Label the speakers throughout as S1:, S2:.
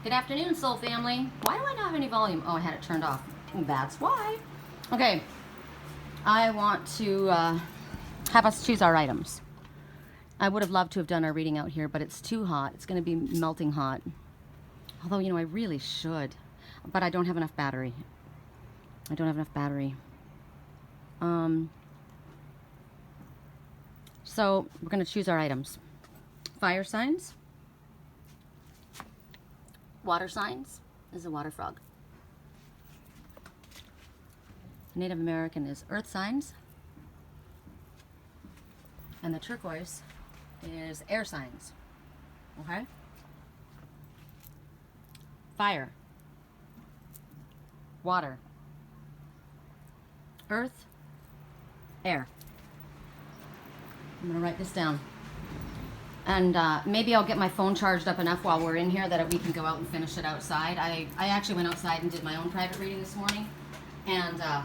S1: Good afternoon, soul family. Why do I not have any volume? Oh, I had it turned off. That's why. Okay, I want to have us choose our items. I would have loved to have done our reading out here, but it's too hot. It's going to be melting hot. Although, you know, I really should, but I don't have enough battery. I don't have enough battery. So we're going to choose our items. Fire signs. Water signs is a water frog. Native American is earth signs. And the turquoise is air signs. Okay? Fire. Water. Earth. Air. I'm going to write this down. And maybe I'll get my phone charged up enough while we're in here that we can go out and finish it outside. I actually went outside and did my own private reading this morning. And I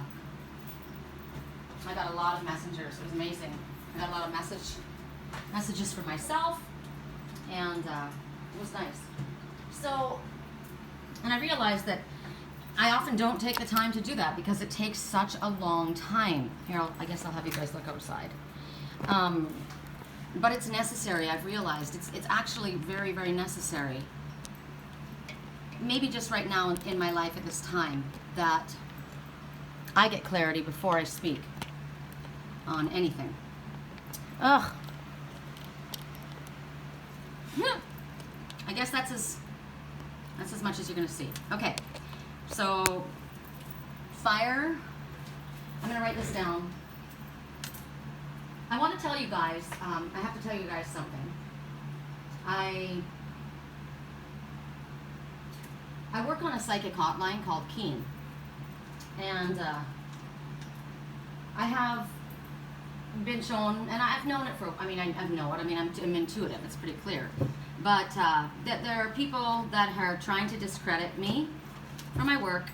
S1: got a lot of messengers. It was amazing. I got a lot of messages for myself. And it was nice. So, and I realized that I often don't take the time to do that because it takes such a long time. Here, I guess I'll have you guys look outside. But it's necessary. I've realized it's actually very, very necessary. Maybe just right now in my life at this time that I get clarity before I speak on anything. Ugh. I guess that's as much as you're going to see. Okay. So fire. I'm going to write this down. I want to tell you guys, I have to tell you guys something. I work on a psychic hotline called Keen. And I have been shown, and I've known it for, I know it, I'm intuitive, it's pretty clear. But that there are people that are trying to discredit me for my work.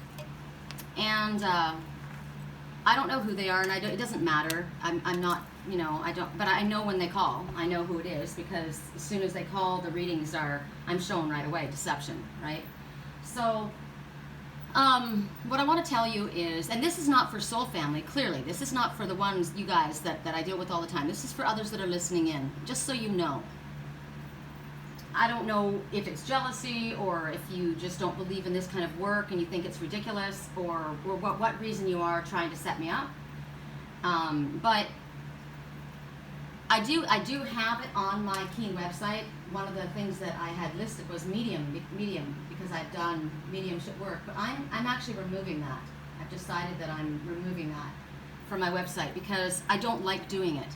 S1: And I don't know who they are, and it doesn't matter. I'm not, you know, but I know when they call. I know who it is because as soon as they call, the readings I'm shown right away, deception, right? So, what I want to tell you is, and this is not for soul family, clearly. This is not for the ones, you guys, that I deal with all the time. This is for others that are listening in, just so you know. I don't know if it's jealousy or if you just don't believe in this kind of work and you think it's ridiculous or what reason you are trying to set me up. But I do have it on my Keen website. One of the things that I had listed was medium because I've done mediumship work. But I'm actually removing that. I've decided that I'm removing that from my website because I don't like doing it.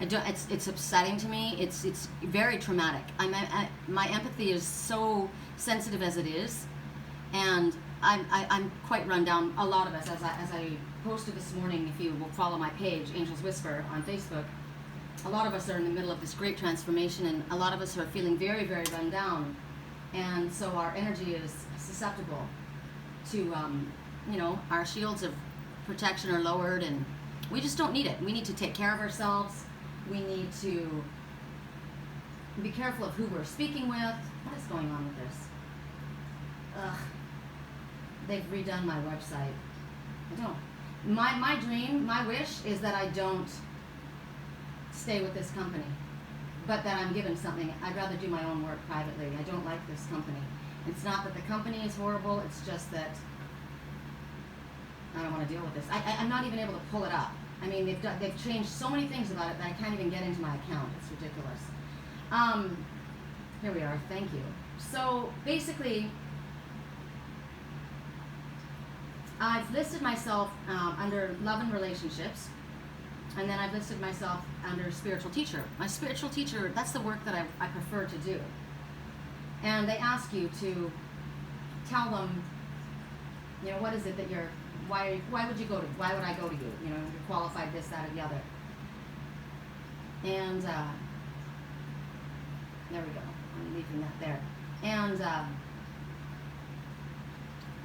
S1: It's upsetting to me. It's very traumatic. My empathy is so sensitive as it is, and I'm quite run down. A lot of us, as I posted this morning, if you will follow my page, Angels Whisper on Facebook, a lot of us are in the middle of this great transformation, and a lot of us are feeling very, very run down, and so our energy is susceptible to, you know, our shields of protection are lowered, and we just don't need it. We need to take care of ourselves. We need to be careful of who we're speaking with. What is going on with this? Ugh. They've redone my website. I don't. My dream, my wish is that I don't stay with this company, but that I'm given something. I'd rather do my own work privately. I don't like this company. It's not that the company is horrible. It's just that I don't want to deal with this. I'm not even able to pull it up. I mean, they've changed so many things about it that I can't even get into my account. It's ridiculous. Here we are. Thank you. So basically, I've listed myself under love and relationships, and then I've listed myself under spiritual teacher. My spiritual teacher, that's the work that I prefer to do. And they ask you to tell them, you know, what is it that you're, why would you go to, why would I go to you? You know, you're qualified this, that, or the other. And there we go. I'm leaving that there. And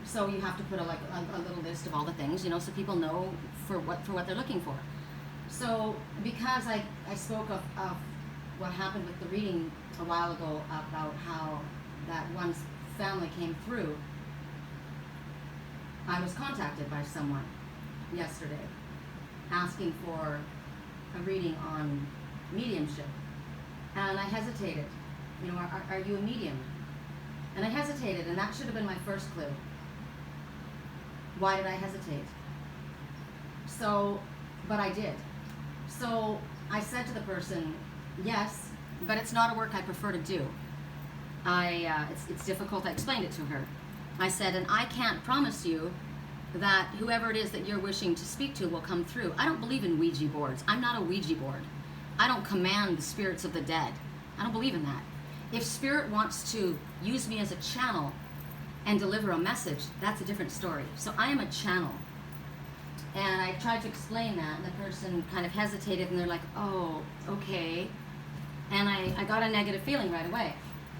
S1: so you have to put a little list of all the things, you know, so people know for what they're looking for. So because I spoke of what happened with the reading a while ago about how that one family came through, I was contacted by someone yesterday asking for a reading on mediumship. And I hesitated. You know, are you a medium? And I hesitated, and that should have been my first clue. Why did I hesitate? So, but I did. So I said to the person, yes, but it's not a work I prefer to do. It's difficult. I explained it to her. I said, and I can't promise you that whoever it is that you're wishing to speak to will come through. I don't believe in Ouija boards. I'm not a Ouija board. I don't command the spirits of the dead. I don't believe in that. If spirit wants to use me as a channel and deliver a message, that's a different story. So I am a channel. And I tried to explain that, and the person kind of hesitated, and they're like, oh, okay. And I got a negative feeling right away.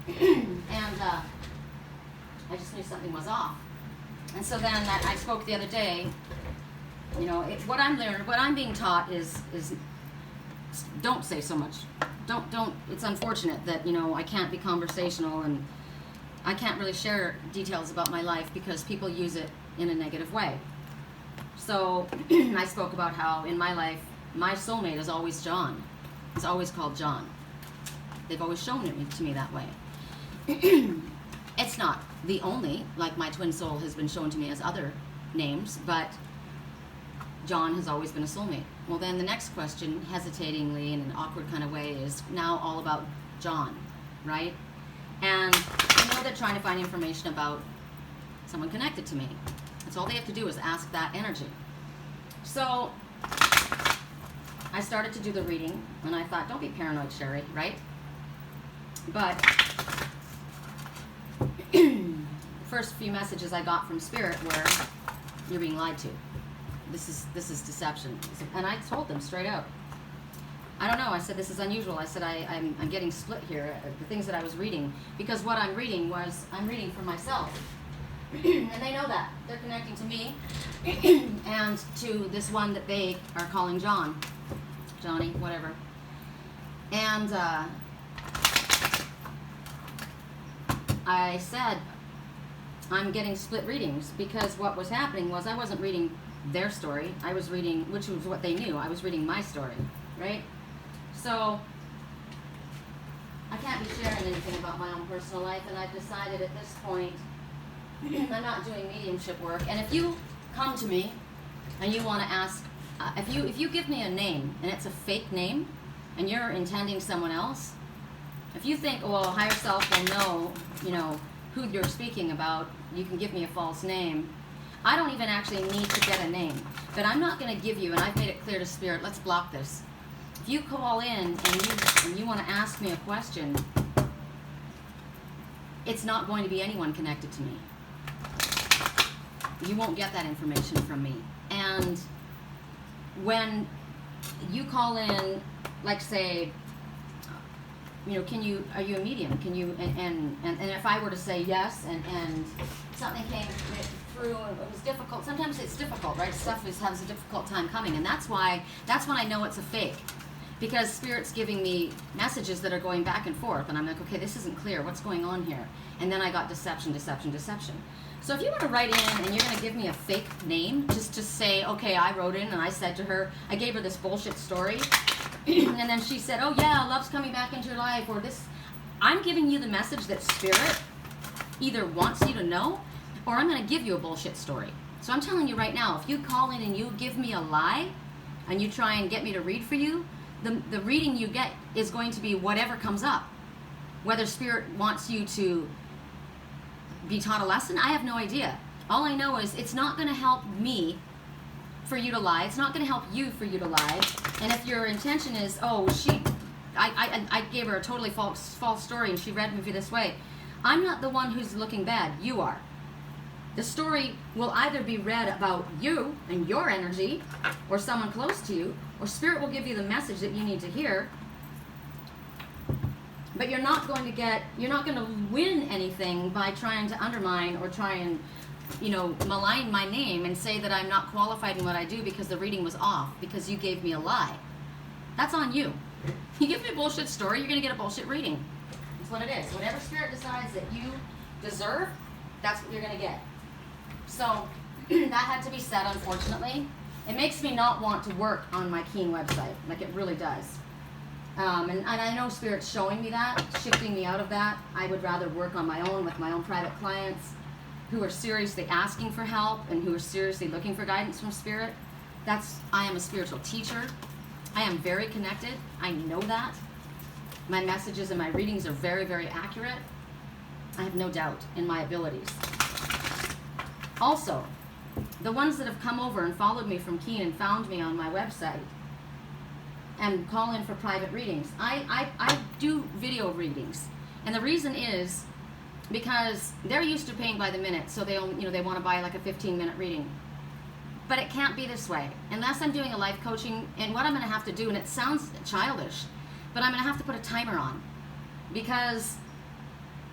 S1: And I just knew something was off. And so then I spoke the other day, you know, what I'm being taught is don't say so much. Don't, it's unfortunate that, you know, I can't be conversational and I can't really share details about my life because people use it in a negative way. So I spoke about how in my life, my soulmate is always John. It's always called John. They've always shown it to me that way. It's not the only, like my twin soul has been shown to me as other names, but John has always been a soulmate. Well, then the next question, hesitatingly in an awkward kind of way, is now all about John, right? And I know they're trying to find information about someone connected to me. That's all they have to do is ask that energy. So I started to do the reading, and I thought, don't be paranoid, Sherry, right? But first few messages I got from Spirit were, you're being lied to. This is deception. And I told them straight out. I don't know. I said, this is unusual. I said, I'm getting split here, the things that I was reading. Because what I'm reading I'm reading for myself. And they know that. They're connecting to me and to this one that they are calling John. Johnny, whatever. And I said, I'm getting split readings because what was happening was I wasn't reading their story. I was reading, which was what they knew. I was reading my story, right? So I can't be sharing anything about my own personal life, and I've decided at this point I'm not doing mediumship work. And if you come to me and you want to ask, if you give me a name and it's a fake name and you're intending someone else, if you think, well, higher self will know, you know, who you're speaking about, you can give me a false name. I don't even actually need to get a name, but I'm not going to give you, and I've made it clear to Spirit, let's block this. If you call in and you want to ask me a question, it's not going to be anyone connected to me. You won't get that information from me. And when you call in, like say, you know, are you a medium? Can you, and if I were to say yes, and something came through and it was difficult, sometimes it's difficult, right? Stuff has a difficult time coming, and that's when I know it's a fake. Because Spirit's giving me messages that are going back and forth, and I'm like, okay, this isn't clear. What's going on here? And then I got deception, deception, deception. So if you want to write in and you're going to give me a fake name, just to say, okay, I wrote in and I said to her, I gave her this bullshit story, and then she said, oh yeah, love's coming back into your life, or this. I'm giving you the message that Spirit either wants you to know, or I'm going to give you a bullshit story. So I'm telling you right now, if you call in and you give me a lie, and you try and get me to read for you, the reading you get is going to be whatever comes up. Whether Spirit wants you to be taught a lesson, I have no idea. All I know is it's not going to help me for you to lie. It's not going to help you for you to lie. And if your intention is, oh, I gave her a totally false story and she read me this way, I'm not the one who's looking bad. You are. The story will either be read about you and your energy, or someone close to you, or Spirit will give you the message that you need to hear. But you're not going to win anything by trying to undermine or try and, you know, malign my name and say that I'm not qualified in what I do because the reading was off, because you gave me a lie. That's on you. You give me a bullshit story, you're going to get a bullshit reading. That's what it is. Whatever Spirit decides that you deserve, that's what you're going to get. So that had to be said, unfortunately. It makes me not want to work on my Keen website, like it really does. And I know Spirit's showing me that, shifting me out of that. I would rather work on my own with my own private clients who are seriously asking for help and who are seriously looking for guidance from Spirit. I am a spiritual teacher. I am very connected. I know that. My messages and my readings are very, very accurate. I have no doubt in my abilities. Also, the ones that have come over and followed me from Keen and found me on my website and call in for private readings. I do video readings. And the reason is because they're used to paying by the minute, so they want to buy like a 15-minute reading. But it can't be this way. Unless I'm doing a life coaching, and what I'm going to have to do, and it sounds childish, but I'm going to have to put a timer on. Because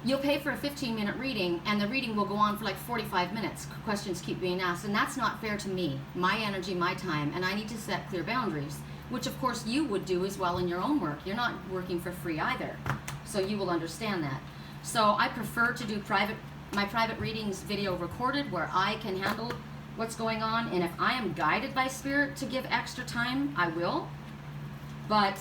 S1: you'll pay for a 15-minute reading, and the reading will go on for like 45 minutes. Questions keep being asked, and that's not fair to me. My energy, my time, and I need to set clear boundaries, which of course you would do as well in your own work. You're not working for free either, so you will understand that. So I prefer to do my private readings video recorded where I can handle what's going on, and if I am guided by Spirit to give extra time, I will. But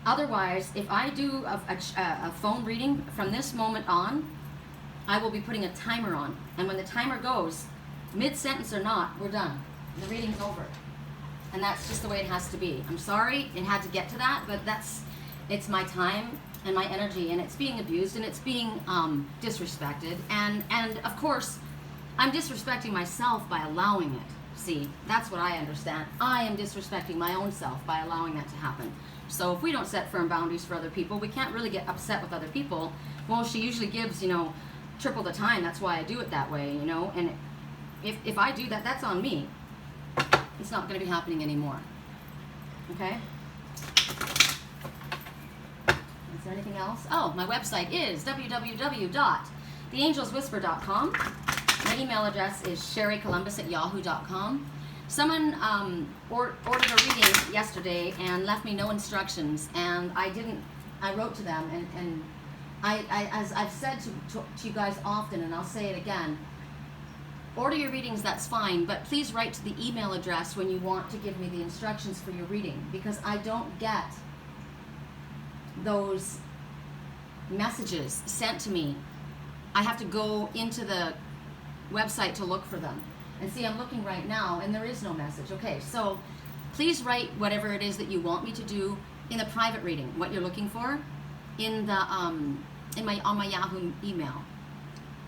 S1: otherwise, if I do a phone reading from this moment on, I will be putting a timer on. And when the timer goes, mid-sentence or not, we're done. The reading's over. And that's just the way it has to be. I'm sorry it had to get to that, but it's my time and my energy, and it's being abused, and it's being disrespected. And of course, I'm disrespecting myself by allowing it. See, that's what I understand. I am disrespecting my own self by allowing that to happen. So if we don't set firm boundaries for other people, we can't really get upset with other people. Well, she usually gives, triple the time. That's why I do it that way, And if I do that, that's on me. It's not going to be happening anymore. Okay? Is there anything else? Oh, my website is www.theangelswhisper.com. My email address is sherrycolumbus@yahoo.com. Someone ordered a reading yesterday and left me no instructions, and I wrote to them, and as I've said to you guys often, and I'll say it again, order your readings, that's fine, but please write to the email address when you want to give me the instructions for your reading, because I don't get those messages sent to me. I have to go into the website to look for them. And see, I'm looking right now, and there is no message. Okay, so please write whatever it is that you want me to do in the private reading, what you're looking for, in the on my Yahoo email.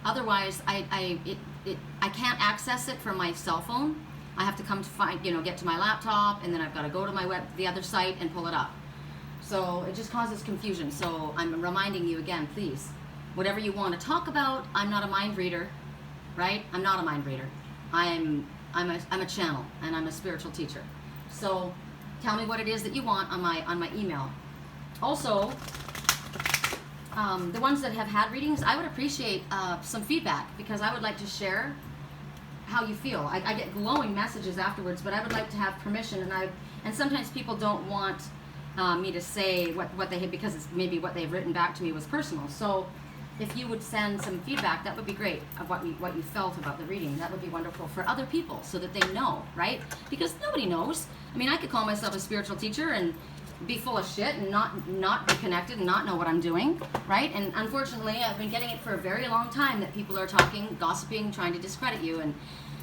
S1: Otherwise, I can't access it from my cell phone. I have to come to get to my laptop, and then I've got to go to the other site and pull it up. So it just causes confusion. So I'm reminding you again, please, whatever you want to talk about. I'm not a mind reader, right? I'm not a mind reader. I'm a channel, and I'm a spiritual teacher. So tell me what it is that you want on my email. Also, the ones that have had readings, I would appreciate some feedback, because I would like to share how you feel. I get glowing messages afterwards, but I would like to have permission, and sometimes people don't want me to say what they had, because it's maybe what they've written back to me was personal. So if you would send some feedback, that would be great, of what you felt about the reading. That would be wonderful for other people, so that they know, right? Because nobody knows. I mean, I could call myself a spiritual teacher and be full of shit and not be connected and not know what I'm doing, right? And unfortunately, I've been getting it for a very long time, that people are talking, gossiping, trying to discredit you. And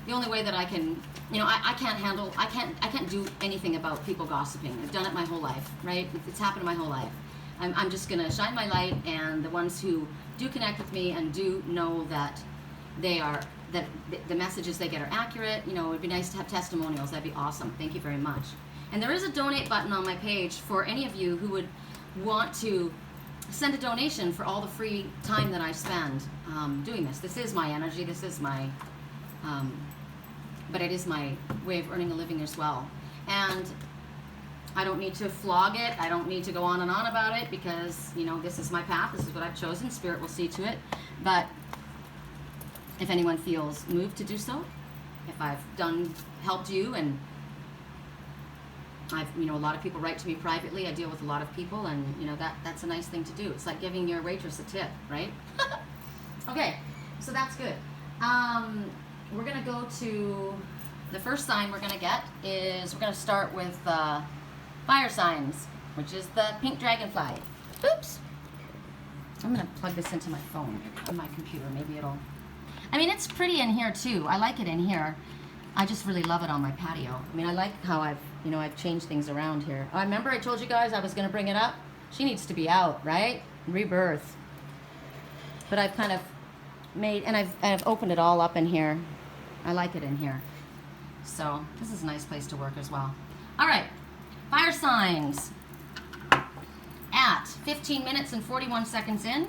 S1: the only way that I can, I can't do anything about people gossiping. I've done it my whole life, right? It's happened my whole life. I'm just going to shine my light, and the ones who do connect with me and do know that that the messages they get are accurate, it would be nice to have testimonials. That'd be awesome. Thank you very much. And there is a donate button on my page for any of you who would want to send a donation for all the free time that I spend doing this. This is my energy. This is my, but it is my way of earning a living as well. And I don't need to flog it. I don't need to go on and on about it, because, this is my path. This is what I've chosen. Spirit will see to it. But if anyone feels moved to do so, if I've helped you and a lot of people write to me privately. I deal with a lot of people, and that's a nice thing to do. It's like giving your waitress a tip, right? Okay, so that's good. We're gonna go to the first sign we're gonna get is we're gonna start with fire signs, which is the pink dragonfly. Oops. I'm gonna plug this into my phone on my computer. Maybe it'll. I mean, it's pretty in here too. I like it in here. I just really love it on my patio. I mean, I like how I've changed things around here. I remember I told you guys I was gonna bring it up. She needs to be out, right? Rebirth. But I've kind of made, and I've opened it all up in here. I like it in here. So this is a nice place to work as well. All right, fire signs. At 15 minutes and 41 seconds in,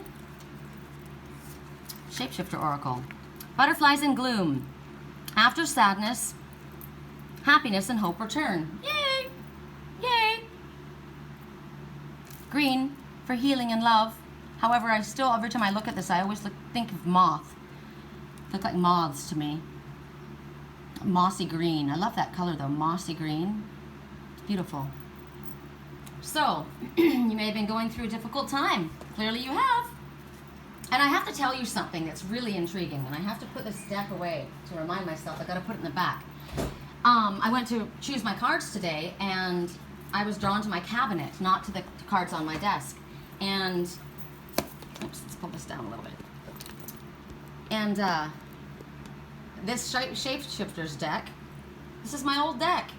S1: Shapeshifter Oracle. Butterflies in gloom. After sadness, happiness and hope return. Yay! Yay! Green for healing and love. However, I still, every time I look at this, I always think of moth. Look like moths to me. Mossy green. I love that color though, mossy green. It's beautiful. So, you may have been going through a difficult time. Clearly you have. And I have to tell you something that's really intriguing, and I have to put this deck away to remind myself. I got to put it in the back. I went to choose my cards today, and I was drawn to my cabinet, not to the cards on my desk. And, oops, let's pull this down a little bit. And this Shapeshifter's deck, this is my old deck.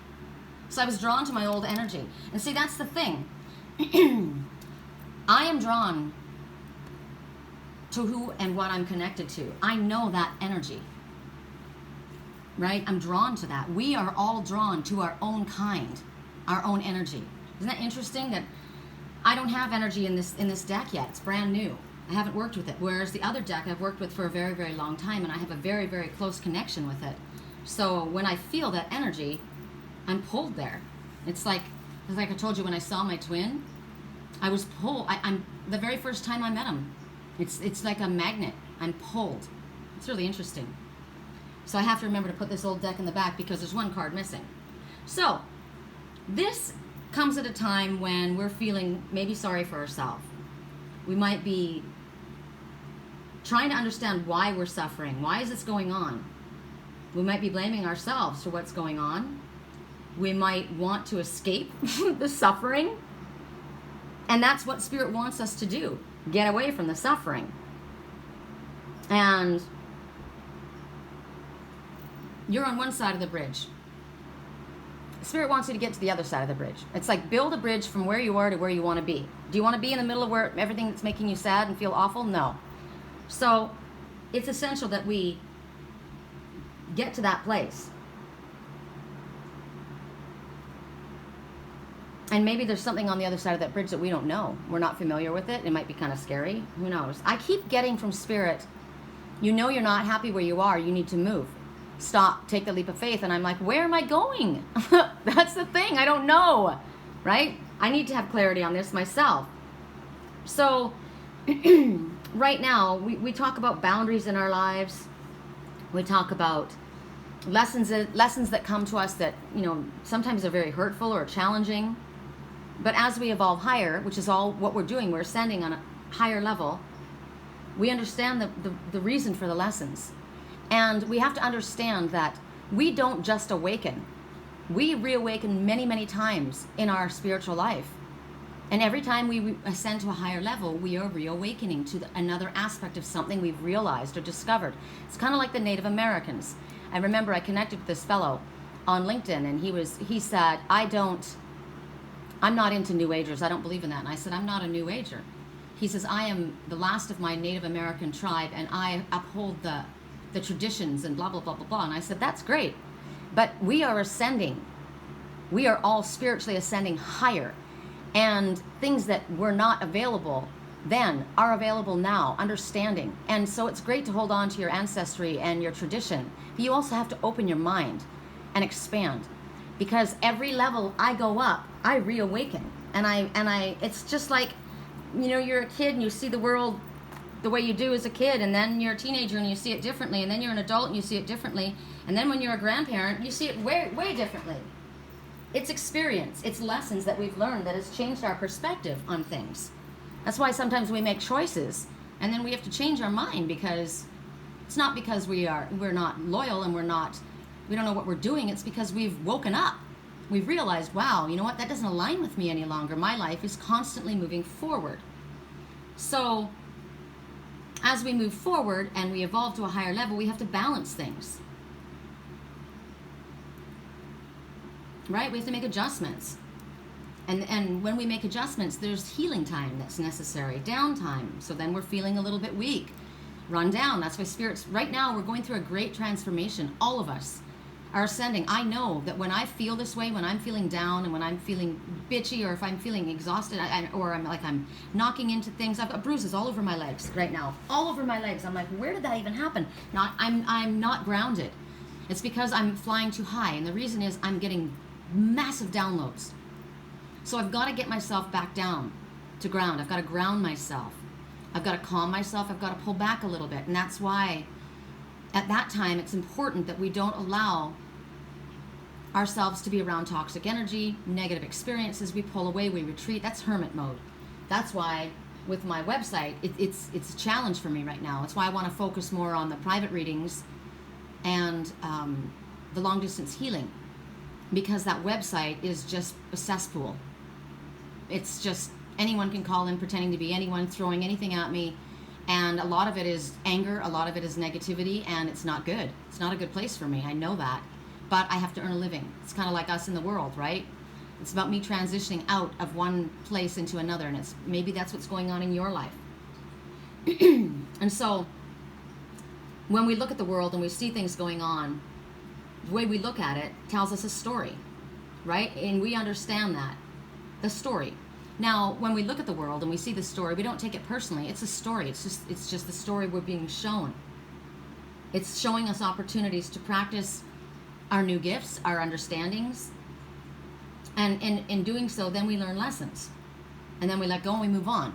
S1: So I was drawn to my old energy. And see, that's the thing. I am drawn to who and what I'm connected to. I know that energy. Right? I'm drawn to that. We are all drawn to our own kind, our own energy. Isn't that interesting that I don't have energy in this deck yet? It's brand new. I haven't worked with it. Whereas the other deck I've worked with for a very, very long time, and I have a very, very close connection with it. So when I feel that energy, I'm pulled there. It's like I told you when I saw my twin, I was pulled. I'm the very first time I met him. It's like a magnet. I'm pulled. It's really interesting. So I have to remember to put this old deck in the back because there's one card missing. So this comes at a time when we're feeling maybe sorry for ourselves. We might be trying to understand why we're suffering. Why is this going on? We might be blaming ourselves for what's going on. We might want to escape the suffering. And that's what Spirit wants us to do. Get away from the suffering. And you're on one side of the bridge. Spirit wants you to get to the other side of the bridge. It's like build a bridge from where you are to where you want to be. Do you want to be in the middle of where everything that's making you sad and feel awful? No. So it's essential that we get to that place. And maybe there's something on the other side of that bridge that we don't know. We're not familiar with it. It might be kind of scary. Who knows? I keep getting from Spirit, you're not happy where you are. You need to move. Stop. Take the leap of faith. And I'm like, where am I going? That's the thing. I don't know. Right? I need to have clarity on this myself. So right now, we talk about boundaries in our lives. We talk about lessons that come to us that, sometimes are very hurtful or challenging. But as we evolve higher, which is all what we're doing, we're ascending on a higher level, we understand the reason for the lessons. And we have to understand that we don't just awaken. We reawaken many, many times in our spiritual life. And every time we ascend to a higher level, we are reawakening to another aspect of something we've realized or discovered. It's kind of like the Native Americans. I remember I connected with this fellow on LinkedIn, and he said, I'm not into New Agers. I don't believe in that. And I said, I'm not a New Ager. He says, I am the last of my Native American tribe, and I uphold the traditions and blah, blah, blah, blah, blah. And I said, that's great. But we are ascending. We are all spiritually ascending higher. And things that were not available then are available now, understanding. And so it's great to hold on to your ancestry and your tradition. But you also have to open your mind and expand. Because every level I go up, I reawaken. And I it's just like, you're a kid and you see the world the way you do as a kid, and then you're a teenager and you see it differently, and then you're an adult and you see it differently, and then when you're a grandparent, you see it way, way differently. It's experience. It's lessons that we've learned that has changed our perspective on things. That's why sometimes we make choices and then we have to change our mind, because it's not because we're not loyal and we don't know what we're doing. It's because we've woken up. We've realized, wow, you know what? That doesn't align with me any longer. My life is constantly moving forward. So as we move forward and we evolve to a higher level, we have to balance things. Right? We have to make adjustments. And when we make adjustments, there's healing time that's necessary, downtime. So then we're feeling a little bit weak, run down. That's why spirits, right now, we're going through a great transformation. All of us are ascending. I know that when I feel this way, when I'm feeling down and when I'm feeling bitchy, or if I'm feeling exhausted, or I'm knocking into things, I've got bruises all over my legs right now, all over my legs. I'm like, where did that even happen? I'm not grounded. It's because I'm flying too high, and the reason is I'm getting massive downloads. So I've got to get myself back down to ground. I've got to ground myself. I've got to calm myself. I've got to pull back a little bit. And that's why at that time it's important that we don't allow ourselves to be around toxic energy, negative experiences. We pull away, we retreat. That's hermit mode. That's why with my website, it's a challenge for me right now. It's why I want to focus more on the private readings and the long distance healing, because that website is just a cesspool. It's just anyone can call in pretending to be anyone, throwing anything at me, and a lot of it is anger, a lot of it is negativity, and it's not good. It's not a good place for me. I know that, but I have to earn a living. It's kind of like us in the world, right? It's about me transitioning out of one place into another, and it's maybe that's what's going on in your life. And so when we look at the world and we see things going on, the way we look at it tells us a story, right? And we understand that, the story. Now, when we look at the world and we see the story, we don't take it personally. It's a story. It's just the story we're being shown. It's showing us opportunities to practice our new gifts, our understandings. And in doing so, then we learn lessons. And then we let go and we move on,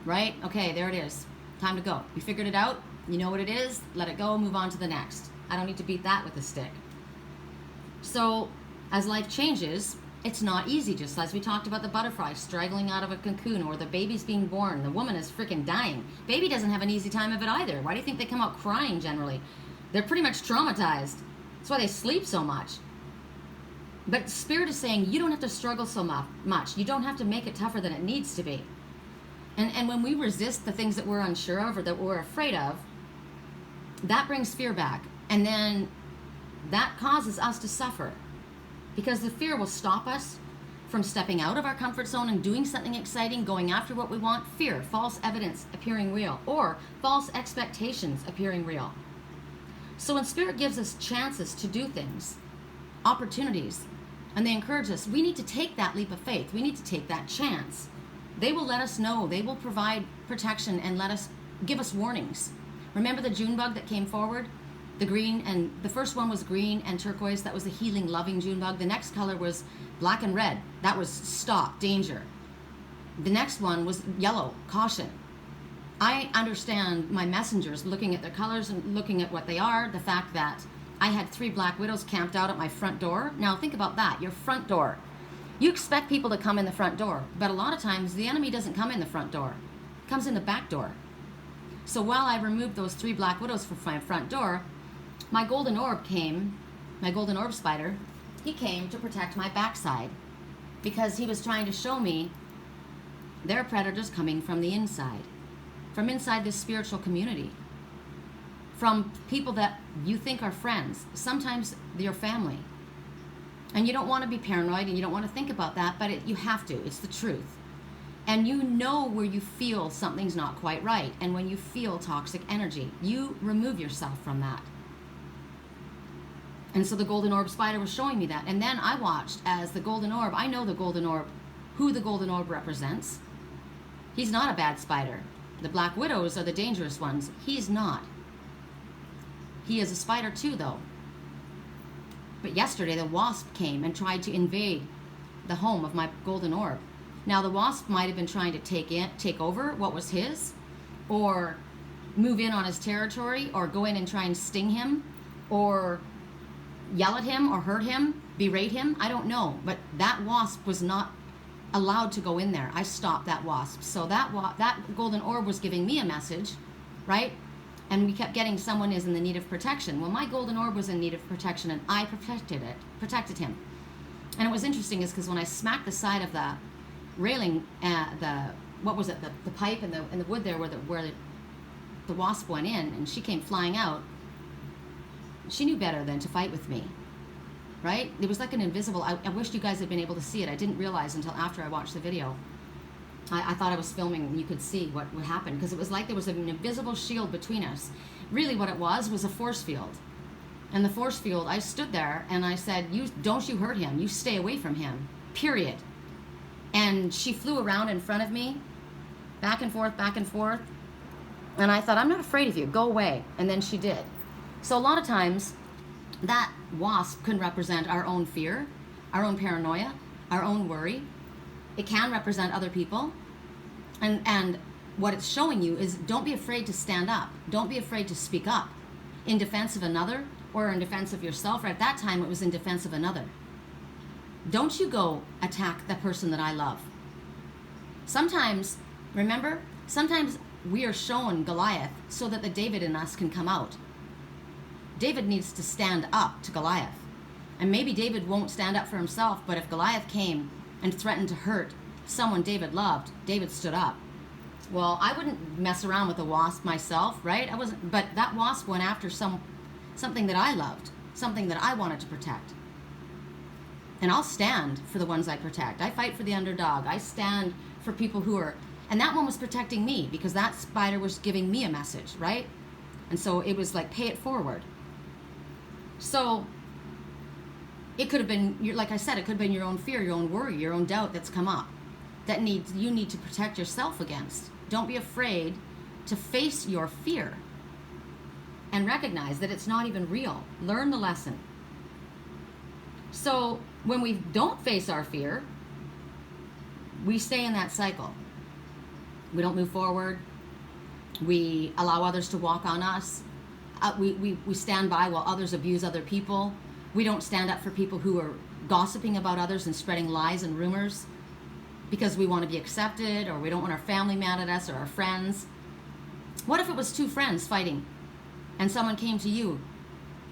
S1: right? Okay, there it is. Time to go. You figured it out. You know what it is. Let it go. Move on to the next. I don't need to beat that with a stick. So as life changes, it's not easy, just as we talked about the butterfly straggling out of a cocoon, or the baby's being born. The woman is freaking dying. Baby doesn't have an easy time of it either. Why do you think they come out crying generally? They're pretty much traumatized. That's why they sleep so much. But Spirit is saying you don't have to struggle so much. You don't have to make it tougher than it needs to be. And when we resist the things that we're unsure of or that we're afraid of, that brings fear back. And then that causes us to suffer. Because the fear will stop us from stepping out of our comfort zone and doing something exciting, going after what we want. Fear, false evidence appearing real, or false expectations appearing real. So when Spirit gives us chances to do things, opportunities, and they encourage us, we need to take that leap of faith. We need to take that chance. They will let us know. They will provide protection and give us warnings. Remember the June bug that came forward? The green, and the first one was green and turquoise. That was the healing, loving June bug. The next color was black and red. That was stop, danger. The next one was yellow, caution. I understand my messengers looking at their colors and looking at what they are. The fact that I had 3 black widows camped out at my front door. Now think about that, your front door. You expect people to come in the front door, but a lot of times the enemy doesn't come in the front door. It comes in the back door. So while I removed those 3 black widows from my front door, my golden orb came, my golden orb spider, he came to protect my backside, because he was trying to show me there are predators coming from the inside, from inside this spiritual community, from people that you think are friends, sometimes your family. And you don't want to be paranoid and you don't want to think about that, but you have to. It's the truth. And you know where you feel something's not quite right, and when you feel toxic energy, you remove yourself from that. And so the golden orb spider was showing me that. And then I watched as the golden orb, I know the golden orb, who the golden orb represents. He's not a bad spider. The black widows are the dangerous ones. He's not. He is a spider too, though. But yesterday the wasp came and tried to invade the home of my golden orb. Now the wasp might have been trying to take over what was his, or move in on his territory, or go in and try and sting him, or yell at him or hurt him. berate him? I don't know. But that wasp was not allowed to go in there. I stopped that wasp. So that golden orb was giving me a message, right? And we kept getting someone is in the need of protection. Well, my golden orb was in need of protection, and I protected him. And it was interesting is because when I smacked the side of the railing, the pipe and the wood there where the wasp went in, and she came flying out, she knew better than to fight with me, right? It was like an invisible, I wish you guys had been able to see it. I didn't realize until after I watched the video. I thought I was filming and you could see what happened, because it was like there was an invisible shield between us. Really what it was a force field. And the force field, I stood there and I said, don't you hurt him. You stay away from him, period. And she flew around in front of me, back and forth, back and forth. And I thought, I'm not afraid of you, go away. And then she did. So a lot of times, that wasp can represent our own fear, our own paranoia, our own worry. It can represent other people. And what it's showing you is don't be afraid to stand up. Don't be afraid to speak up in defense of another or in defense of yourself. Or at that time, it was in defense of another. Don't you go attack the person that I love. Sometimes, remember, sometimes we are shown Goliath so that the David in us can come out. David needs to stand up to Goliath. And maybe David won't stand up for himself, but if Goliath came and threatened to hurt someone David loved, David stood up. Well, I wouldn't mess around with a wasp myself, right? But that wasp went after something that I loved, something that I wanted to protect. And I'll stand for the ones I protect. I fight for the underdog. I stand for people who are, and that one was protecting me because that spider was giving me a message, right? And so it was like, pay it forward. So it could have been, like I said, it could have been your own fear, your own worry, your own doubt that's come up that you need to protect yourself against. Don't be afraid to face your fear and recognize that it's not even real. Learn the lesson. So when we don't face our fear, we stay in that cycle. We don't move forward. We allow others to walk on us. We stand by while others abuse other people. We don't stand up for people who are gossiping about others and spreading lies and rumors because we want to be accepted, or we don't want our family mad at us or our friends. What if it was two friends fighting and someone came to you?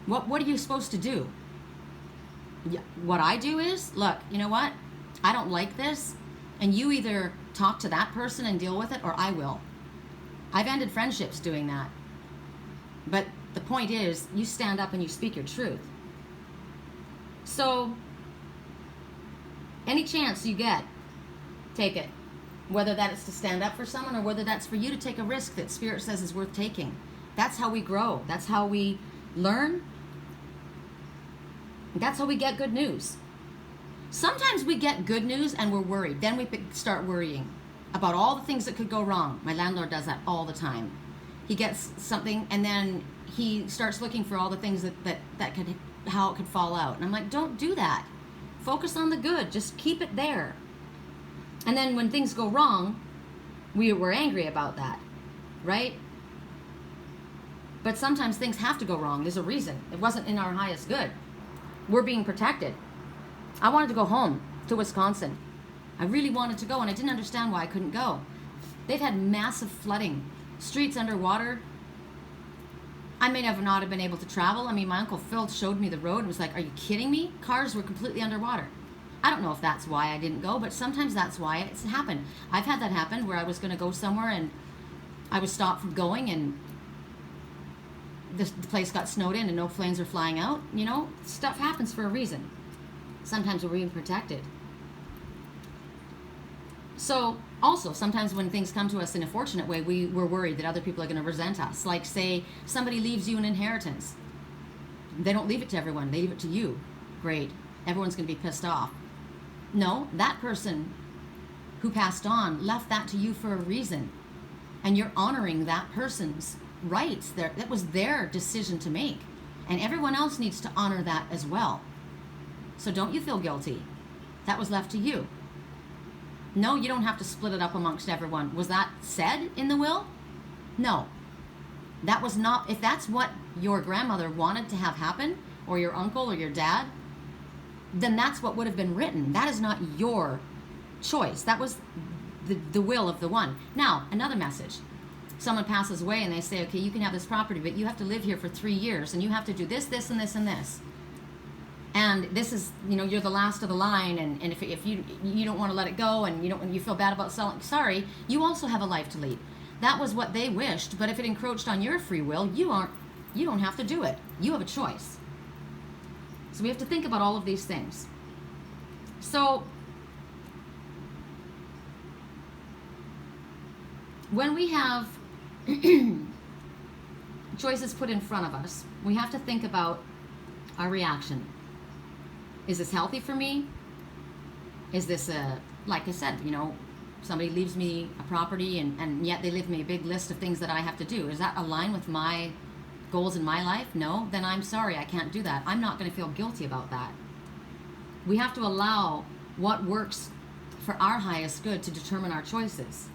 S1: What are you supposed to do? What I do is, look, you know what? I don't like this, and you either talk to that person and deal with it, or I will. I've ended friendships doing that. But the point is, you stand up and you speak your truth. So, any chance you get, take it. Whether that is to stand up for someone or whether that's for you to take a risk that Spirit says is worth taking. That's how we grow. That's how we learn. That's how we get good news. Sometimes we get good news and we're worried. Then we start worrying about all the things that could go wrong. My landlord does that all the time. He gets something and then he starts looking for all the things that could, how it could fall out. And I'm like, don't do that. Focus on the good. Just keep it there. And then when things go wrong, we're angry about that, right? But sometimes things have to go wrong. There's a reason. It wasn't in our highest good. We're being protected. I wanted to go home to Wisconsin. I really wanted to go, and I didn't understand why I couldn't go. They've had massive flooding, streets underwater. I may not have been able to travel. I mean, my Uncle Phil showed me the road and was like, are you kidding me? Cars were completely underwater. I don't know if that's why I didn't go, but sometimes that's why it's happened. I've had that happen where I was going to go somewhere and I was stopped from going, and the place got snowed in and no planes are flying out. You know, stuff happens for a reason. Sometimes we're being protected. So also, sometimes when things come to us in a fortunate way, we're worried that other people are going to resent us. Like, say, somebody leaves you an inheritance. They don't leave it to everyone. They leave it to you. Great. Everyone's going to be pissed off. No, that person who passed on left that to you for a reason. And you're honoring that person's rights. That was their decision to make. And everyone else needs to honor that as well. So don't you feel guilty. That was left to you. No, you don't have to split it up amongst everyone. Was that said in the will? No. That was not, if that's what your grandmother wanted to have happen, or your uncle or your dad, then that's what would have been written. That is not your choice. That was the will of the one. Now, another message. Someone passes away and they say, okay, you can have this property, but you have to live here for 3 years, and you have to do this, this, and this, and this. And this is, you're the last of the line, and if you don't want to let it go, and you feel bad about selling, sorry, you also have a life to lead. That was what they wished, but if it encroached on your free will, you don't have to do it. You have a choice. So we have to think about all of these things. So when we have choices put in front of us, we have to think about our reaction. Is this healthy for me? Is this like I said, somebody leaves me a property and yet they leave me a big list of things that I have to do. Does that align with my goals in my life? No? Then I'm sorry, I can't do that. I'm not going to feel guilty about that. We have to allow what works for our highest good to determine our choices.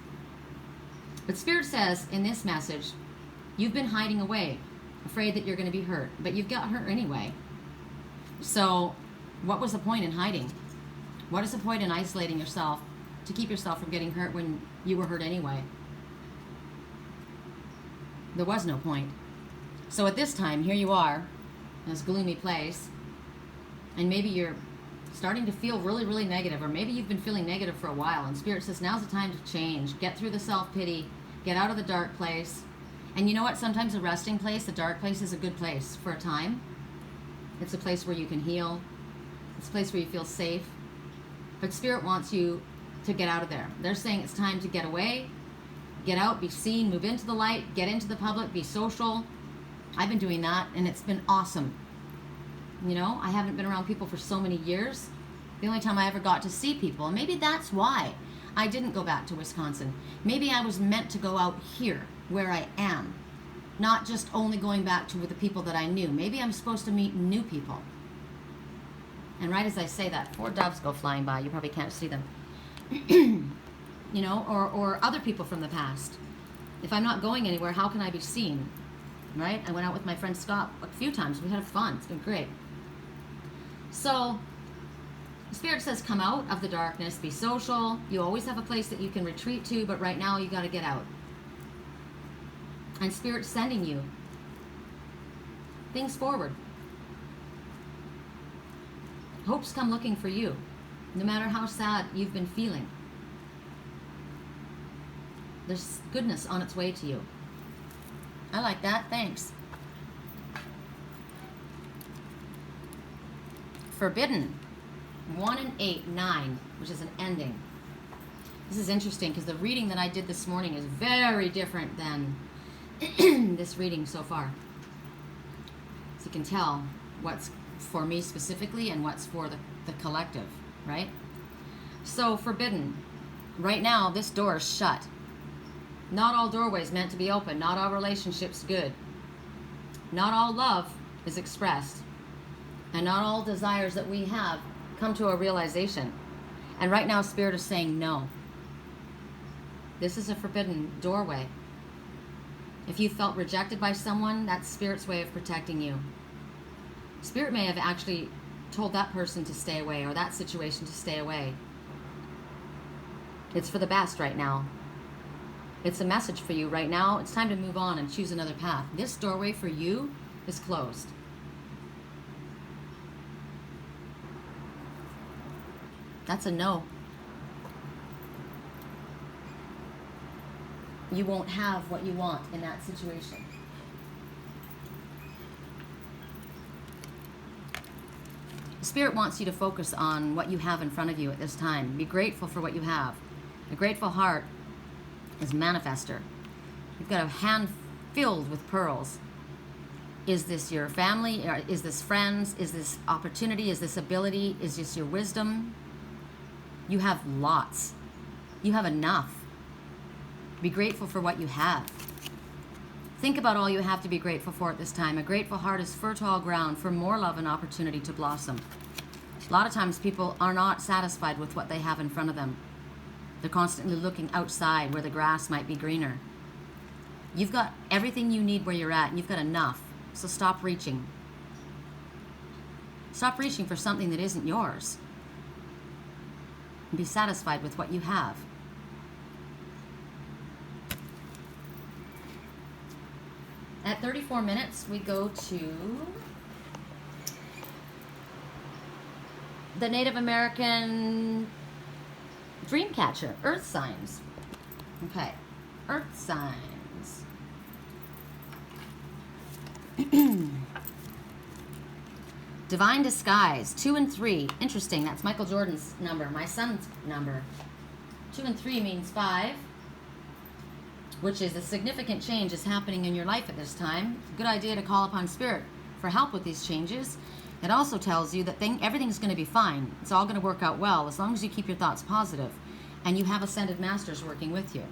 S1: But Spirit says in this message, you've been hiding away, afraid that you're going to be hurt, but you've got hurt anyway. So what was the point in hiding? What is the point in isolating yourself to keep yourself from getting hurt when you were hurt anyway? There was no point. So at this time, here you are in this gloomy place, and maybe you're starting to feel really, really negative, or maybe you've been feeling negative for a while, and Spirit says now's the time to change. Get through the self-pity, get out of the dark place. And you know what? Sometimes a resting place, the dark place, is a good place for a time. It's a place where you can heal. It's a place where you feel safe. But Spirit wants you to get out of there. They're saying it's time to get away, get out, be seen, move into the light, get into the public, be social. I've been doing that, and it's been awesome. I haven't been around people for so many years. The only time I ever got to see people, and maybe that's why I didn't go back to Wisconsin. Maybe I was meant to go out here, where I am, not just only going back to the people that I knew. Maybe I'm supposed to meet new people. And right as I say that, 4 doves go flying by. You probably can't see them. Or other people from the past. If I'm not going anywhere, how can I be seen? Right? I went out with my friend Scott a few times. We had fun. It's been great. So, Spirit says come out of the darkness, be social. You always have a place that you can retreat to, but right now you got to get out. And Spirit's sending you things forward. Hope's come looking for you, no matter how sad you've been feeling. There's goodness on its way to you. I like that. Thanks. Forbidden. 1 and 8, 9, which is an ending. This is interesting because the reading that I did this morning is very different than this reading so far. So you can tell what's for me specifically and what's for the collective, right? So forbidden. Right now, this door is shut. Not all doorways meant to be open. Not all relationships good. Not all love is expressed. And not all desires that we have come to a realization. And right now, Spirit is saying no. This is a forbidden doorway. If you felt rejected by someone, that's Spirit's way of protecting you. Spirit may have actually told that person to stay away, or that situation to stay away. It's for the best right now. It's a message for you right now. It's time to move on and choose another path. This doorway for you is closed. That's a no. You won't have what you want in that situation. Spirit wants you to focus on what you have in front of you at this time. Be grateful for what you have. A grateful heart is manifester. You've got a hand filled with pearls. Is this your family? Is this friends? Is this opportunity? Is this ability? Is this your wisdom? You have lots. You have enough. Be grateful for what you have. Think about all you have to be grateful for at this time. A grateful heart is fertile ground for more love and opportunity to blossom. A lot of times people are not satisfied with what they have in front of them. They're constantly looking outside where the grass might be greener. You've got everything you need where you're at, and you've got enough. So stop reaching. Stop reaching for something that isn't yours. And be satisfied with what you have. At 34 minutes, we go to the Native American Dreamcatcher, Earth Signs. Okay, Earth Signs. Divine Disguise, 2 and 3. Interesting, that's Michael Jordan's number, my son's number. 2 and 3 means 5, which is a significant change is happening in your life at this time. Good idea to call upon Spirit for help with these changes. It also tells you that everything's going to be fine. It's all going to work out well as long as you keep your thoughts positive and you have ascended masters working with you.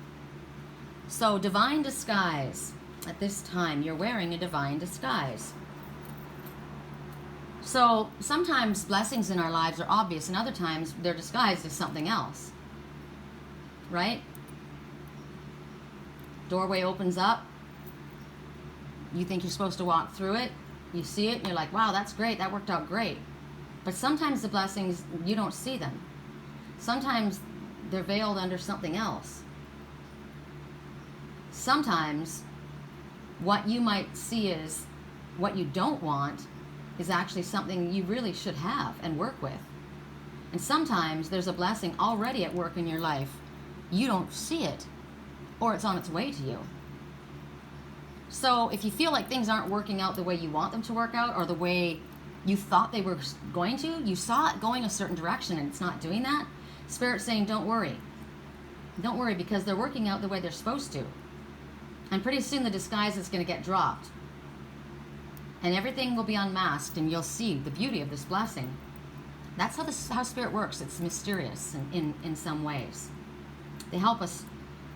S1: So divine disguise. At this time, you're wearing a divine disguise. So sometimes blessings in our lives are obvious, and other times they're disguised as something else. Right? Doorway opens up. You think you're supposed to walk through it. You see it, and you're like, wow, that's great. That worked out great. But sometimes the blessings, you don't see them. Sometimes they're veiled under something else. Sometimes what you might see as what you don't want is actually something you really should have and work with. And sometimes there's a blessing already at work in your life. You don't see it, or it's on its way to you. So if you feel like things aren't working out the way you want them to work out, or the way you thought they were going to, you saw it going a certain direction and it's not doing that, Spirit's saying, don't worry. Don't worry, because they're working out the way they're supposed to. And pretty soon the disguise is going to get dropped. And everything will be unmasked, and you'll see the beauty of this blessing. That's how Spirit works. It's mysterious in some ways. They help us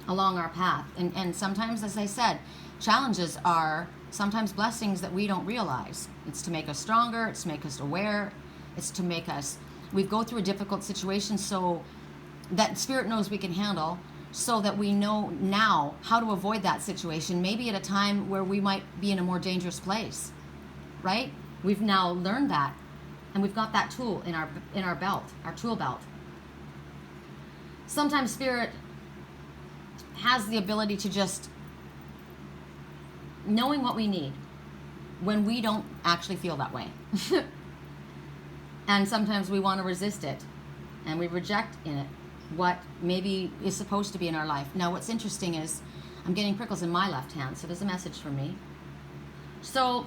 S1: along our path. And sometimes, as I said, challenges are sometimes blessings that we don't realize. It's to make us stronger. It's to make us aware. It's to make us, we go through a difficult situation so that Spirit knows we can handle, so that we know now how to avoid that situation, maybe at a time where we might be in a more dangerous place. Right? We've now learned that, and we've got that tool in our belt, our tool belt. Sometimes Spirit has the ability to just knowing what we need when we don't actually feel that way. And sometimes we want to resist it, and we reject in it what maybe is supposed to be in our life. Now, what's interesting is I'm getting prickles in my left hand, so there's a message for me. So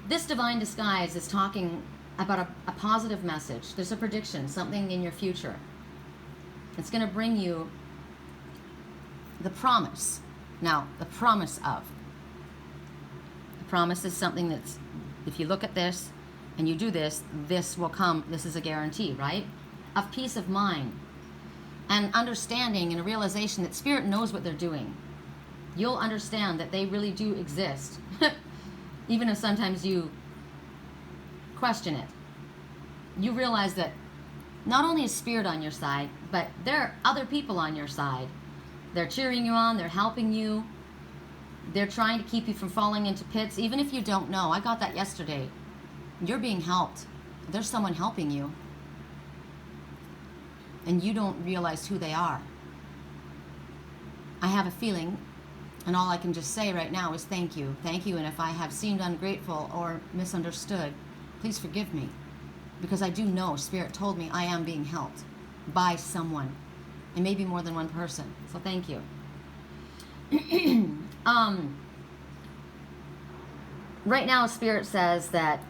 S1: this divine disguise is talking about a positive message. There's a prediction, something in your future. It's going to bring you the promise. Now, the promise of. The promise is something that's, if you look at this and you do this, this will come. This is a guarantee, right? Of peace of mind and understanding and a realization that Spirit knows what they're doing. You'll understand that they really do exist. Even if sometimes you question it, you realize that not only is Spirit on your side, but there are other people on your side. They're cheering you on, they're helping you, they're trying to keep you from falling into pits, even if you don't know. I got that yesterday. You're being helped. There's someone helping you, and you don't realize who they are. I have a feeling, and all I can just say right now is thank you. Thank you, and if I have seemed ungrateful or misunderstood, please forgive me. Because I do know Spirit told me I am being helped by someone, and maybe more than one person. So thank you. Right now, Spirit says that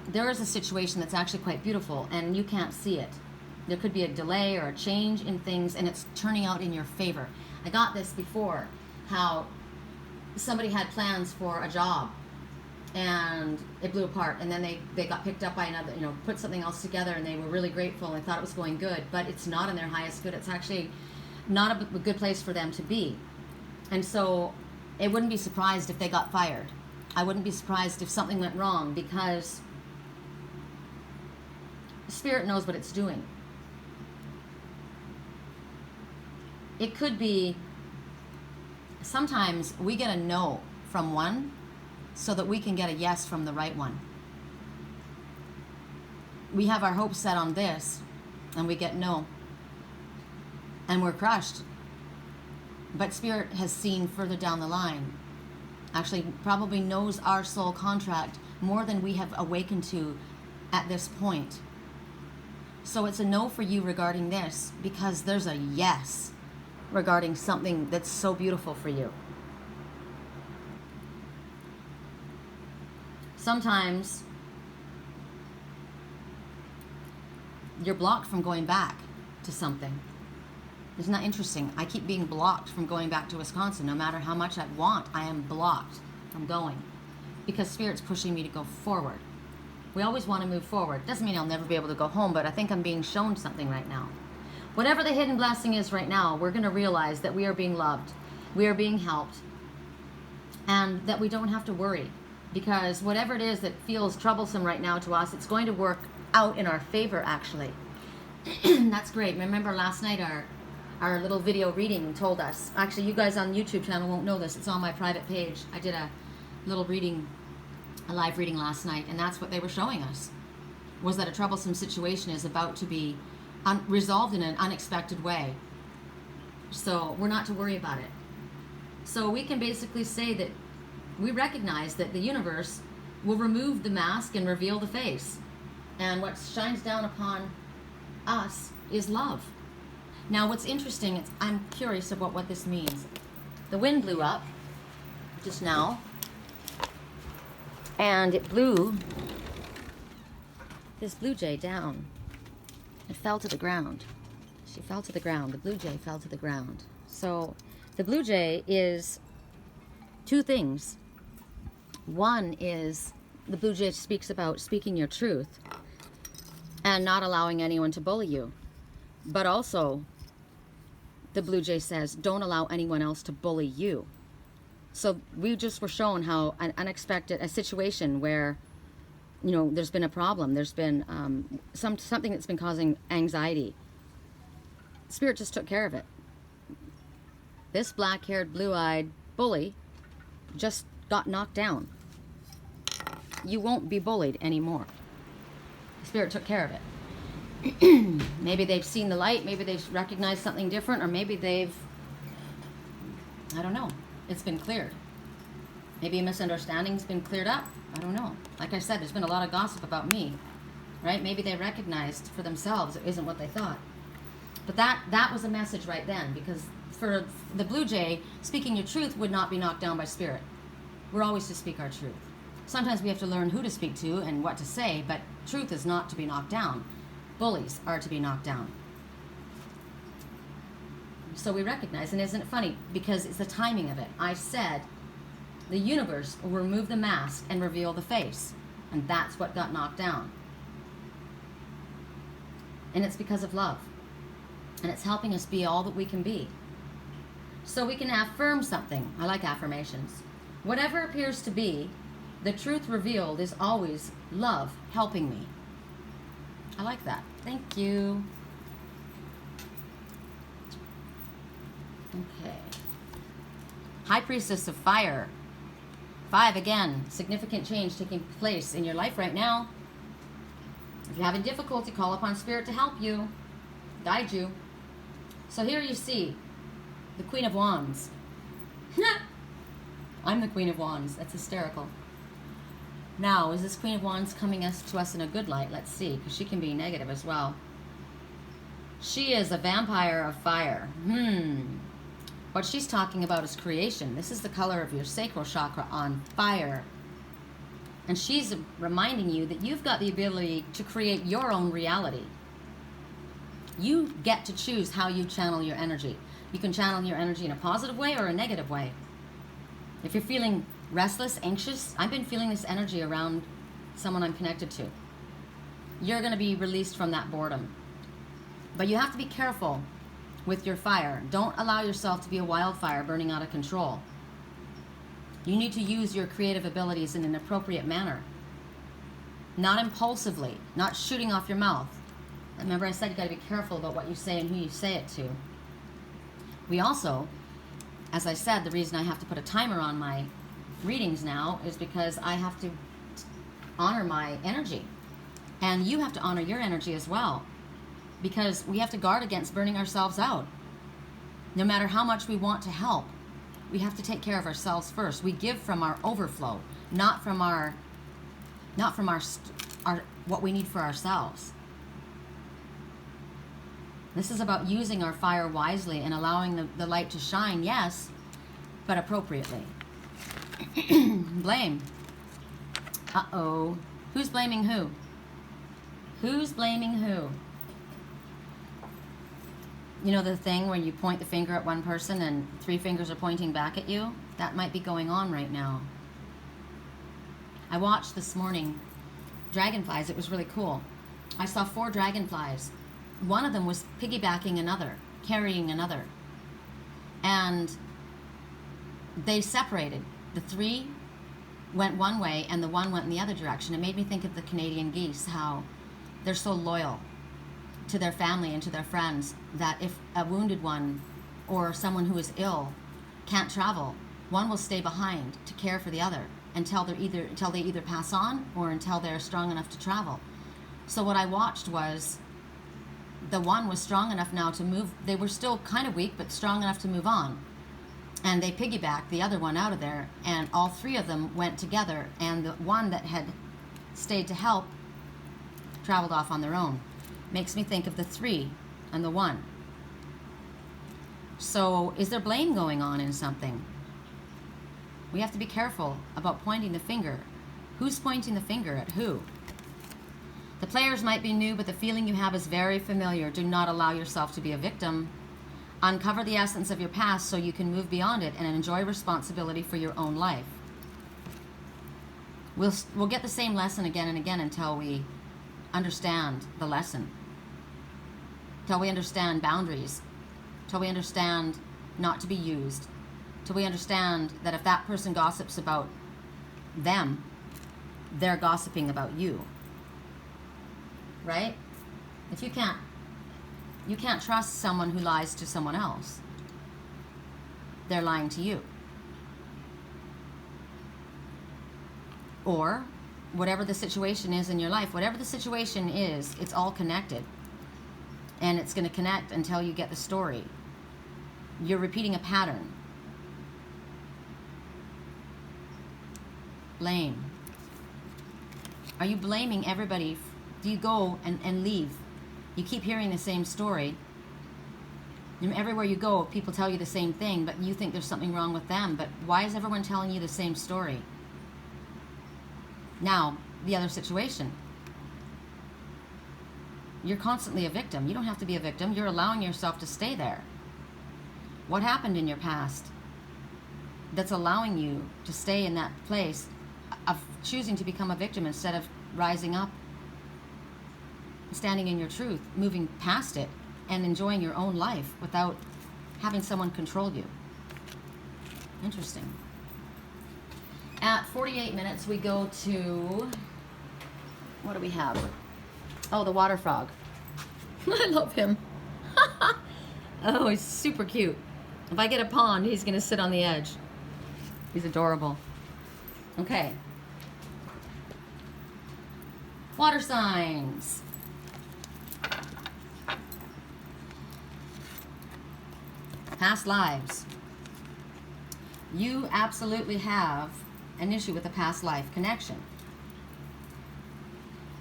S1: there is a situation that's actually quite beautiful, and you can't see it. There could be a delay or a change in things, and it's turning out in your favor. I got this before, how somebody had plans for a job and it blew apart, and then they got picked up by another, put something else together, and they were really grateful and thought it was going good, but it's not in their highest good. It's actually not a good place for them to be. And so I wouldn't be surprised if they got fired. I wouldn't be surprised if something went wrong, because Spirit knows what it's doing. It could be, sometimes we get a no from one so that we can get a yes from the right one. we have our hopes set on this, and we get no. And we're crushed. But Spirit has seen further down the line. Actually, probably knows our soul contract more than we have awakened to at this point. So it's a no for you regarding this, because there's a yes regarding something that's so beautiful for you. Sometimes you're blocked from going back to something. Isn't that interesting? I keep being blocked from going back to Wisconsin. No matter how much I want, I am blocked from going because Spirit's pushing me to go forward. We always want to move forward. Doesn't mean I'll never be able to go home, but I think I'm being shown something right now. Whatever the hidden blessing is right now, we're going to realize that we are being loved, we are being helped, and that we don't have to worry, because whatever it is that feels troublesome right now to us, it's going to work out in our favor, actually. That's great. Remember last night our little video reading told us, actually you guys on the YouTube channel won't know this, it's on my private page. I did a little reading, a live reading last night, and that's what they were showing us, was that a troublesome situation is about to be resolved in an unexpected way. So we're not to worry about it. So we can basically say that we recognize that the universe will remove the mask and reveal the face. And what shines down upon us is love. Now what's interesting, I'm curious about what this means. The wind blew up just now, and it blew this blue jay down. It fell to the ground. She fell to the ground. The blue jay fell to the ground. So the blue jay is two things. One is the blue jay speaks about speaking your truth and not allowing anyone to bully you. But also, the blue jay says, don't allow anyone else to bully you. So we just were shown how an unexpected, a situation where, you know, there's been a problem. There's been something that's been causing anxiety. Spirit just took care of it. This black-haired, blue-eyed bully just got knocked down. You won't be bullied anymore. Spirit took care of it. Maybe they've seen the light, maybe they've recognized something different, or maybe they've, I don't know, it's been cleared. Maybe a misunderstanding's been cleared up. I don't know. Like I said, there's been a lot of gossip about me, right? Maybe they recognized for themselves it isn't what they thought. But that was a message right then, because for the blue jay, speaking your truth would not be knocked down by Spirit. We're always to speak our truth. Sometimes we have to learn who to speak to and what to say, but truth is not to be knocked down. Bullies are to be knocked down. So we recognize, and isn't it funny? Because it's the timing of it. I said the universe will remove the mask and reveal the face. And that's what got knocked down. And it's because of love. And it's helping us be all that we can be. So we can affirm something. I like affirmations. Whatever appears to be, the truth revealed is always love helping me. I like that. Thank you. Okay. High Priestess of Fire. 5 again. Significant change taking place in your life right now. If you're having difficulty, call upon Spirit to help you, guide you. So here you see the Queen of Wands. I'm the Queen of Wands. That's hysterical. Now, is this Queen of Wands coming to us in a good light? Let's see, because she can be negative as well. She is a vampire of fire. What she's talking about is creation. This is the color of your sacral chakra on fire. And she's reminding you that you've got the ability to create your own reality. You get to choose how you channel your energy. You can channel your energy in a positive way or a negative way. If you're feeling restless, anxious, I've been feeling this energy around someone I'm connected to. You're going to be released from that boredom. But you have to be careful with your fire. Don't allow yourself to be a wildfire burning out of control. You need to use your creative abilities in an appropriate manner. Not impulsively, not shooting off your mouth. Remember I said you got to be careful about what you say and who you say it to. We also, as I said, the reason I have to put a timer on my readings now is because I have to honor my energy. And you have to honor your energy as well, because we have to guard against burning ourselves out. No matter how much we want to help, we have to take care of ourselves first. We give from our overflow, not from our what we need for ourselves. This is about using our fire wisely and allowing the light to shine, yes, but appropriately. Blame. Uh-oh. Who's blaming who? Who's blaming who? You know the thing where you point the finger at one person and 3 fingers are pointing back at you? That might be going on right now. I watched this morning dragonflies. It was really cool. I saw 4 dragonflies. One of them was piggybacking another, carrying another. And they separated. The 3 went one way and the one went in the other direction. It made me think of the Canadian geese, how they're so loyal to their family and to their friends that if a wounded one or someone who is ill can't travel, one will stay behind to care for the other until they either pass on or until they're strong enough to travel. So what I watched was the one was strong enough now to move. They were still kind of weak, but strong enough to move on. And they piggybacked the other one out of there, and all 3 of them went together, and the one that had stayed to help traveled off on their own. Makes me think of the 3 and the 1. So is there blame going on in something? We have to be careful about pointing the finger. Who's pointing the finger at who? The players might be new, but the feeling you have is very familiar. Do not allow yourself to be a victim. Uncover the essence of your past so you can move beyond it and enjoy responsibility for your own life. We'll get the same lesson again and again until we understand the lesson. Till we understand boundaries. Till we understand not to be used. Till we understand that if that person gossips about them, they're gossiping about you. Right? If you can't trust someone who lies to someone else. They're lying to you. Or whatever the situation is in your life, whatever the situation is, it's all connected. And it's going to connect until you get the story. You're repeating a pattern. Blame. Are you blaming everybody? Do you go and leave? You keep hearing the same story. Everywhere you go, people tell you the same thing, but you think there's something wrong with them. But why is everyone telling you the same story? Now, the other situation. You're constantly a victim. You don't have to be a victim. You're allowing yourself to stay there. What happened in your past that's allowing you to stay in that place of choosing to become a victim instead of rising up, standing in your truth, moving past it, and enjoying your own life without having someone control you? Interesting. At 48 minutes, we go to, what do we have? Oh, the water frog. I love him. Oh, he's super cute. If I get a pond, he's going to sit on the edge. He's adorable. Okay. Water signs. Past lives. You absolutely have an issue with a past life connection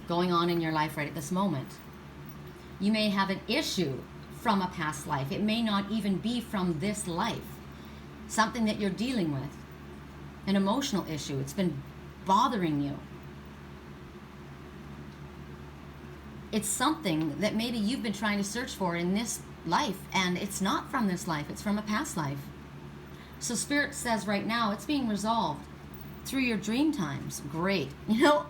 S1: going on in your life right at this moment. You may have an issue from a past life. It may not even be from this life. Something that you're dealing with. An emotional issue. It's been bothering you. It's something that maybe you've been trying to search for in this life, and it's not from this life. It's from a past life. So Spirit says right now it's being resolved through your dream times. Great. You know,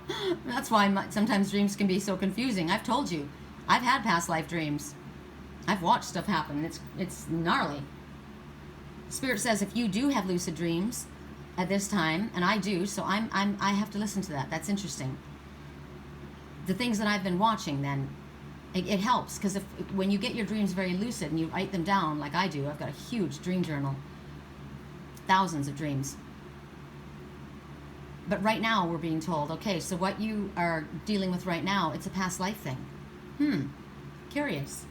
S1: that's why sometimes dreams can be so confusing. I've told you, I've had past life dreams. I've watched stuff happen. It's gnarly. Spirit says if you do have lucid dreams at this time, and I do, so I have to listen to that. That's interesting. The things that I've been watching, then it helps, because when you get your dreams very lucid and you write them down like I do, I've got a huge dream journal, thousands of dreams. But right now we're being told, okay, so what you are dealing with right now, it's a past life thing. Curious.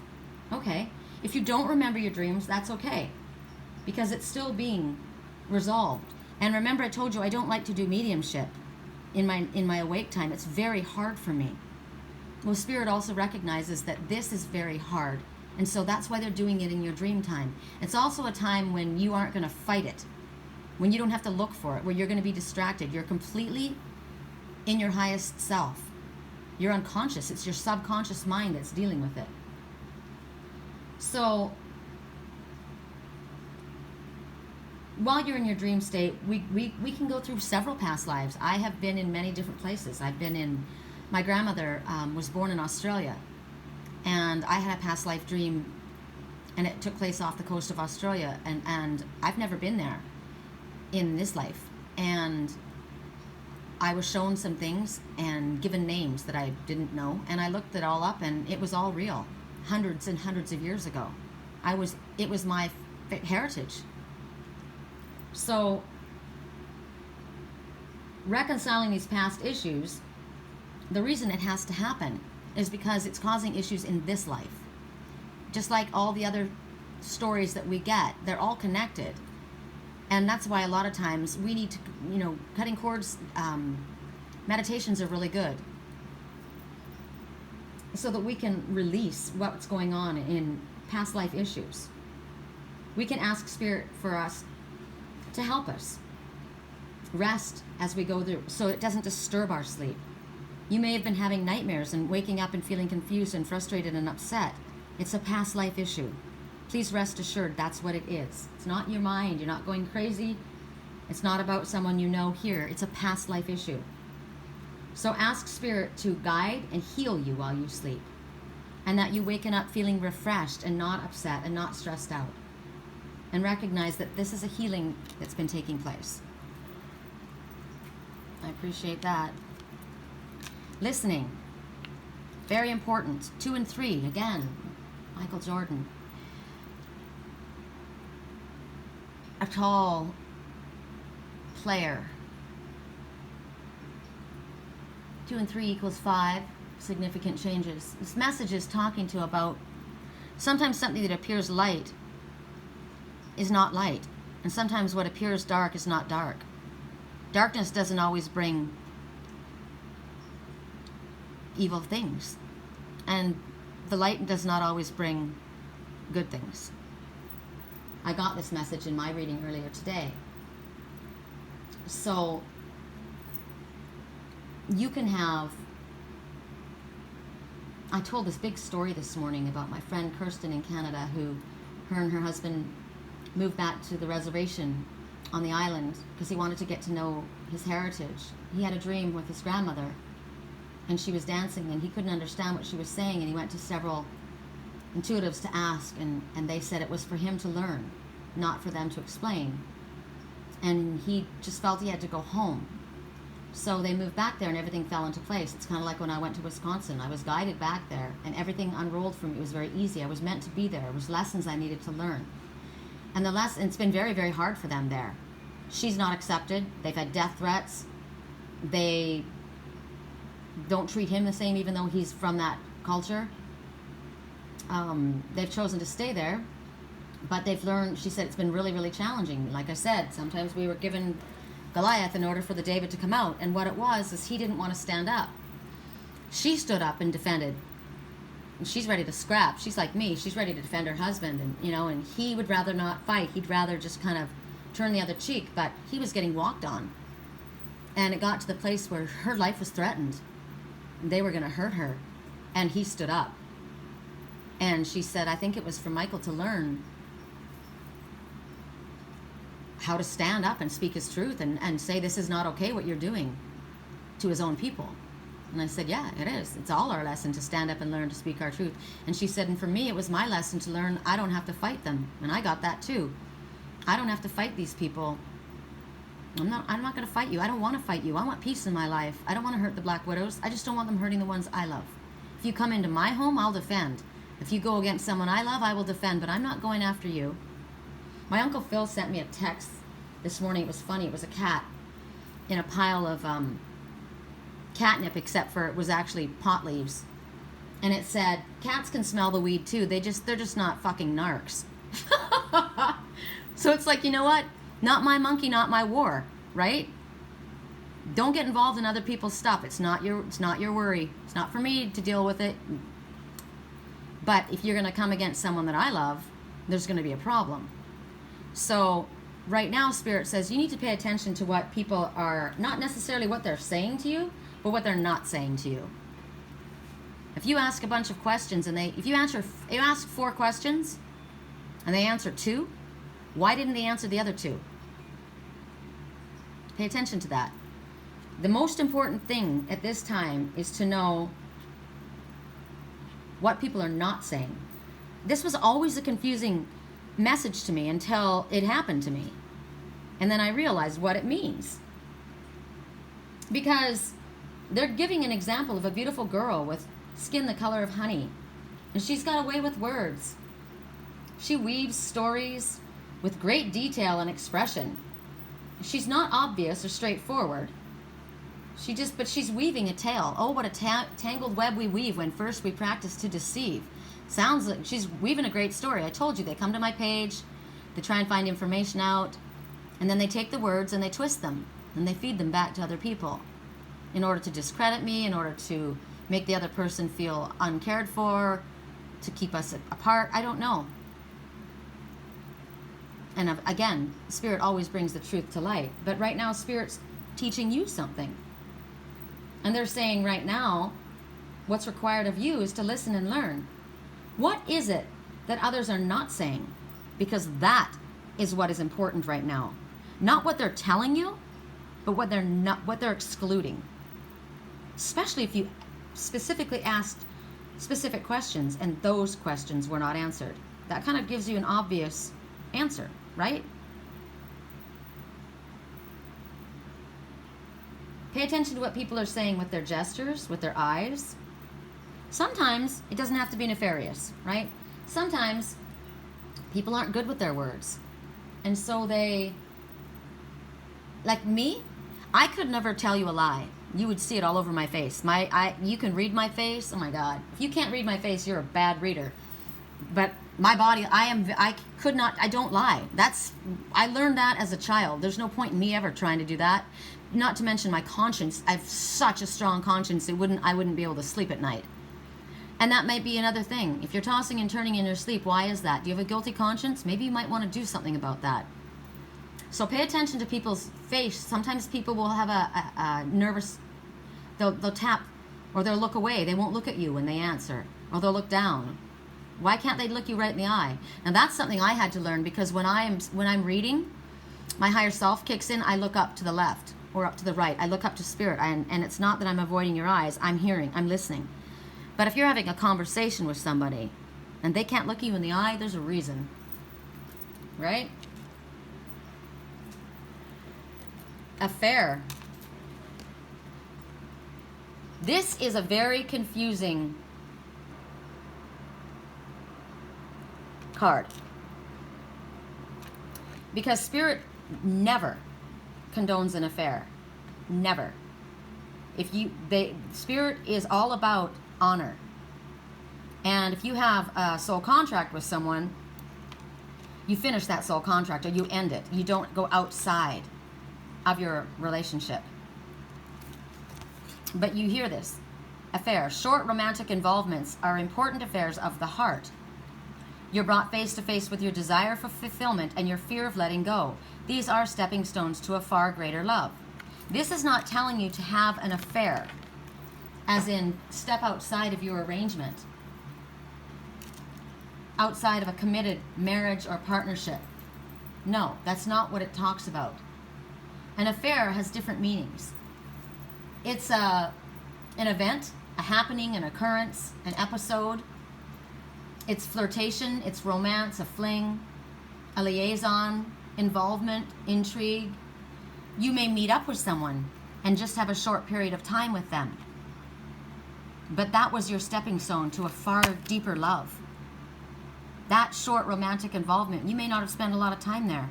S1: Okay. If you don't remember your dreams, that's okay, because it's still being resolved. And remember, I told you I don't like to do mediumship in my awake time. It's very hard for me. Well, Spirit also recognizes that this is very hard, and so that's why they're doing it in your dream time. It's also a time when you aren't going to fight it, when you don't have to look for it, where you're going to be distracted. You're completely in your highest self. You're unconscious. It's your subconscious mind that's dealing with it. So while you're in your dream state, we can go through several past lives. I have been in many different places. My grandmother was born in Australia, and I had a past life dream, and it took place off the coast of Australia, and I've never been there in this life. And I was shown some things and given names that I didn't know, and I looked it all up, and it was all real, hundreds and hundreds of years ago. It was my heritage. So reconciling these past issues, the reason it has to happen is because it's causing issues in this life. Just like all the other stories that we get, they're all connected. And that's why a lot of times we need to, cutting cords, meditations are really good, so that we can release what's going on in past life issues. We can ask Spirit for us to help us rest as we go through, so it doesn't disturb our sleep. You may have been having nightmares and waking up and feeling confused and frustrated and upset. It's a past life issue. Please rest assured that's what it is. It's not your mind. You're not going crazy. It's not about someone you know here. It's a past life issue. So ask Spirit to guide and heal you while you sleep, and that you waken up feeling refreshed and not upset and not stressed out. And recognize that this is a healing that's been taking place. I appreciate that. Listening. Very important. 2 and 3, again, Michael Jordan. A tall player. 2 and 3 equals 5. Significant changes. This message is talking to about sometimes something that appears light is not light, and sometimes what appears dark is not dark. Darkness doesn't always bring evil things, and the light does not always bring good things. I got this message in my reading earlier today. So you can have, I told this big story this morning about my friend Kirsten in Canada, who her and her husband moved back to the reservation on the island because he wanted to get to know his heritage. He had a dream with his grandmother, and she was dancing, and he couldn't understand what she was saying, and he went to several intuitives to ask, and they said it was for him to learn, not for them to explain. And he just felt he had to go home. So they moved back there, and everything fell into place. It's kind of like when I went to Wisconsin. I was guided back there, and everything unrolled for me. It was very easy. I was meant to be there. It was lessons I needed to learn. And it's been very, very hard for them there. She's not accepted. They've had death threats. They don't treat him the same, even though he's from that culture. They've chosen to stay there, but they've learned, she said, it's been really, really challenging. Like I said, sometimes we were given Goliath in order for the David to come out, and what it was is he didn't want to stand up. She stood up and defended. And she's ready to scrap. She's like me. She's ready to defend her husband, and he would rather not fight. He'd rather just kind of turn the other cheek, but he was getting walked on. And it got to the place where her life was threatened. They were going to hurt her, and he stood up. And she said, I think it was for Michael to learn how to stand up and speak his truth and say this is not okay what you're doing to his own people. And I said, yeah, it is. It's all our lesson to stand up and learn to speak our truth. And she said, and for me, it was my lesson to learn I don't have to fight them. And I got that too. I don't have to fight these people. I'm not going to fight you. I don't want to fight you. I want peace in my life. I don't want to hurt the Black Widows. I just don't want them hurting the ones I love. If you come into my home, I'll defend. If you go against someone I love, I will defend, but I'm not going after you. My Uncle Phil sent me a text this morning. It was funny. It was a cat. in a pile of catnip, except for it was actually pot leaves. And it said, cats can smell the weed too. They're just not fucking narcs. So it's like, you know what? Not my monkey, not my war, right? Don't get involved in other people's stuff. It's not your worry. It's not for me to deal with it. But if you're going to come against someone that I love, there's going to be a problem. So right now, Spirit says you need to pay attention to what people are, not necessarily what they're saying to you, but what they're not saying to you. If you ask a bunch of questions and you ask 4 questions and they answer 2, why didn't they answer the other 2? Pay attention to that. The most important thing at this time is to know what people are not saying. This was always a confusing message to me until it happened to me. And then I realized what it means. Because they're giving an example of a beautiful girl with skin the color of honey. And she's got a way with words. She weaves stories with great detail and expression. She's not obvious or straightforward. But she's weaving a tale. Oh, what a tangled web we weave when first we practice to deceive. Sounds like she's weaving a great story. I told you, they come to my page, they try and find information out, and then they take the words and they twist them, and they feed them back to other people in order to discredit me, in order to make the other person feel uncared for, to keep us apart. I don't know. And again, Spirit always brings the truth to light. But right now, Spirit's teaching you something. And they're saying right now, what's required of you is to listen and learn. What is it that others are not saying? Because that is what is important right now. Not what they're telling you, but what they're excluding. Especially if you specifically asked specific questions and those questions were not answered. That kind of gives you an obvious answer, right? Pay attention to what people are saying with their gestures, with their eyes. Sometimes it doesn't have to be nefarious, right? Sometimes people aren't good with their words. And so they, like me, I could never tell you a lie. You would see it all over my face. You can read my face. Oh my God. If you can't read my face, you're a bad reader. But my body, I don't lie. I learned that as a child. There's no point in me ever trying to do that. Not to mention my conscience. I have such a strong conscience, I wouldn't be able to sleep at night. And that might be another thing. If you're tossing and turning in your sleep, why is that? Do you have a guilty conscience? Maybe you might want to do something about that. So pay attention to people's face. Sometimes people will have a nervous, they'll tap, or they'll look away. They won't look at you when they answer, or they'll look down. Why can't they look you right in the eye? Now that's something I had to learn, because when I'm reading, my higher self kicks in. I look up to the left or up to the right. I look up to Spirit, and it's not that I'm avoiding your eyes. I'm hearing, I'm listening. But if you're having a conversation with somebody and they can't look you in the eye, there's a reason, right? Affair. This is a very confusing card, because Spirit never condones an affair. Never. Spirit is all about honor. And if you have a soul contract with someone, you finish that soul contract, or you end it. You don't go outside of your relationship. But you hear this. Affair. Short romantic involvements are important affairs of the heart. You're brought face to face with your desire for fulfillment and your fear of letting go. These are stepping stones to a far greater love. This is not telling you to have an affair, as in step outside of your arrangement, outside of a committed marriage or partnership. No, that's not what it talks about. An affair has different meanings. It's an event, a happening, an occurrence, an episode. It's flirtation, it's romance, a fling, a liaison, involvement, intrigue. You may meet up with someone and just have a short period of time with them. But that was your stepping stone to a far deeper love. That short romantic involvement, you may not have spent a lot of time there,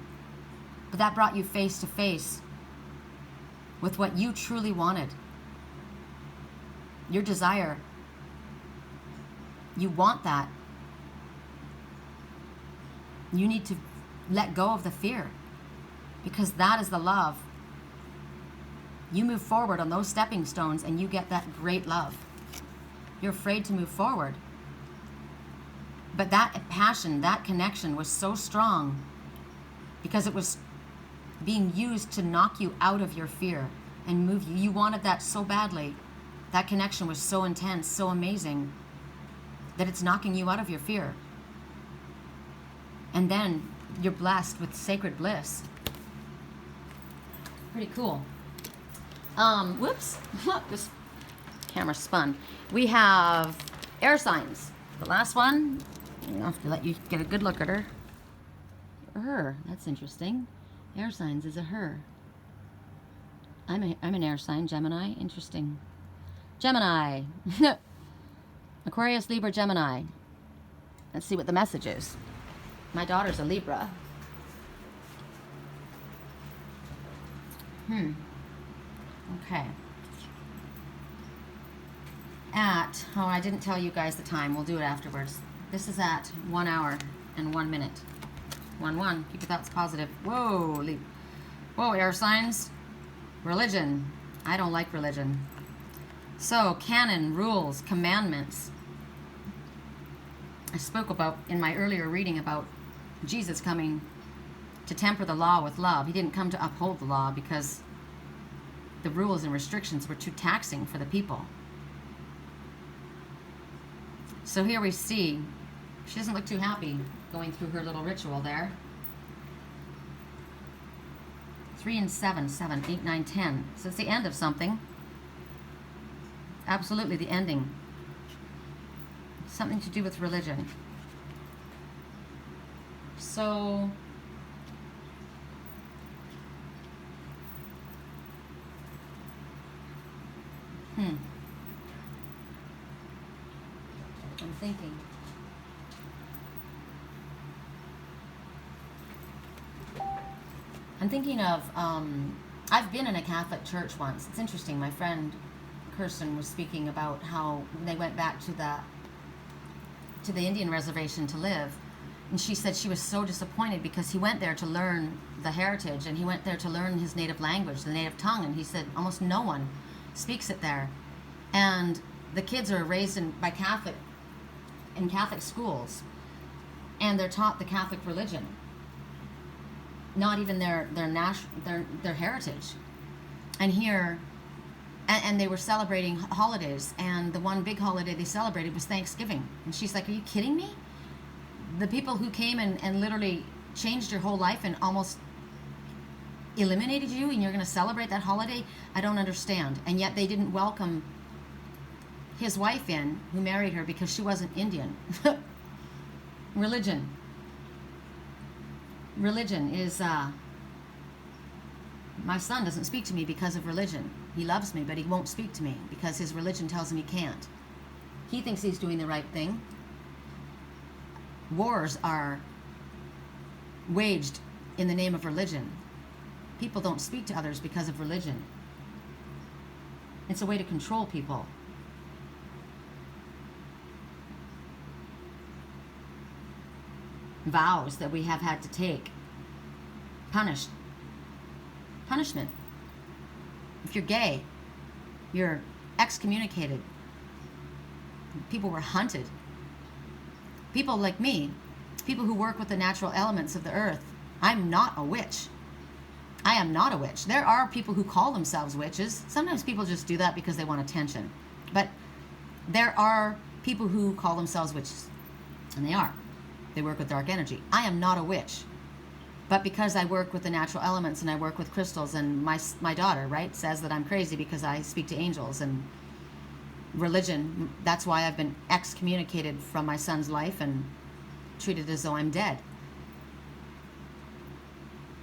S1: but that brought you face to face with what you truly wanted. Your desire. You want that. You need to let go of the fear, because that is the love. You move forward on those stepping stones and you get that great love. You're afraid to move forward. But that passion, that connection was so strong because it was being used to knock you out of your fear and move you. You wanted that so badly. That connection was so intense, so amazing, that it's knocking you out of your fear. And then you're blessed with sacred bliss. Pretty cool. Whoops. This camera spun. We have air signs. The last one, I'll have to let you get a good look at her. Her. That's interesting. Air signs is a her. I'm an air sign, Gemini. Interesting. Gemini. Aquarius, Libra, Gemini. Let's see what the message is. My daughter's a Libra. Okay. Oh, I didn't tell you guys the time. We'll do it afterwards. This is at 1 hour and 1 minute. 1-1. Keep your thoughts positive. Whoa, whoa, air signs. Religion. I don't like religion. So, canon, rules, commandments. I spoke about, in my earlier reading, about Jesus coming to temper the law with love. He didn't come to uphold the law because the rules and restrictions were too taxing for the people. So here we see, she doesn't look too happy going through her little ritual there. 3 and 7, 7, 8, 9, 10. So it's the end of something. Absolutely the ending. Something to do with religion. So I'm thinking. I'm thinking of, I've been in a Catholic church once. It's interesting. My friend Kirsten was speaking about how they went back to the Indian reservation to live. And she said she was so disappointed because he went there to learn the heritage, and he went there to learn his native language, the native tongue. And he said almost no one speaks it there. And the kids are raised in Catholic schools, and they're taught the Catholic religion, not even their heritage. And here, and they were celebrating holidays, and the one big holiday they celebrated was Thanksgiving. And she's like, are you kidding me? The people who came and literally changed your whole life and almost eliminated you, and you're going to celebrate that holiday? I don't understand. And yet they didn't welcome his wife in, who married her, because she wasn't Indian. Religion. Religion is, my son doesn't speak to me because of religion. He loves me, but he won't speak to me because his religion tells him he can't. He thinks he's doing the right thing. Wars are waged in the name of religion. People don't speak to others because of religion. It's a way to control people. Vows that we have had to take. Punishment. If you're gay, you're excommunicated. People were hunted. People like me, people who work with the natural elements of the earth. I'm not a witch. I am not a witch. There are people who call themselves witches. Sometimes people just do that because they want attention. But there are people who call themselves witches. And they are. They work with dark energy. I am not a witch. But because I work with the natural elements and I work with crystals, and my daughter, right, says that I'm crazy because I speak to angels and religion, that's why I've been excommunicated from my son's life and treated as though I'm dead.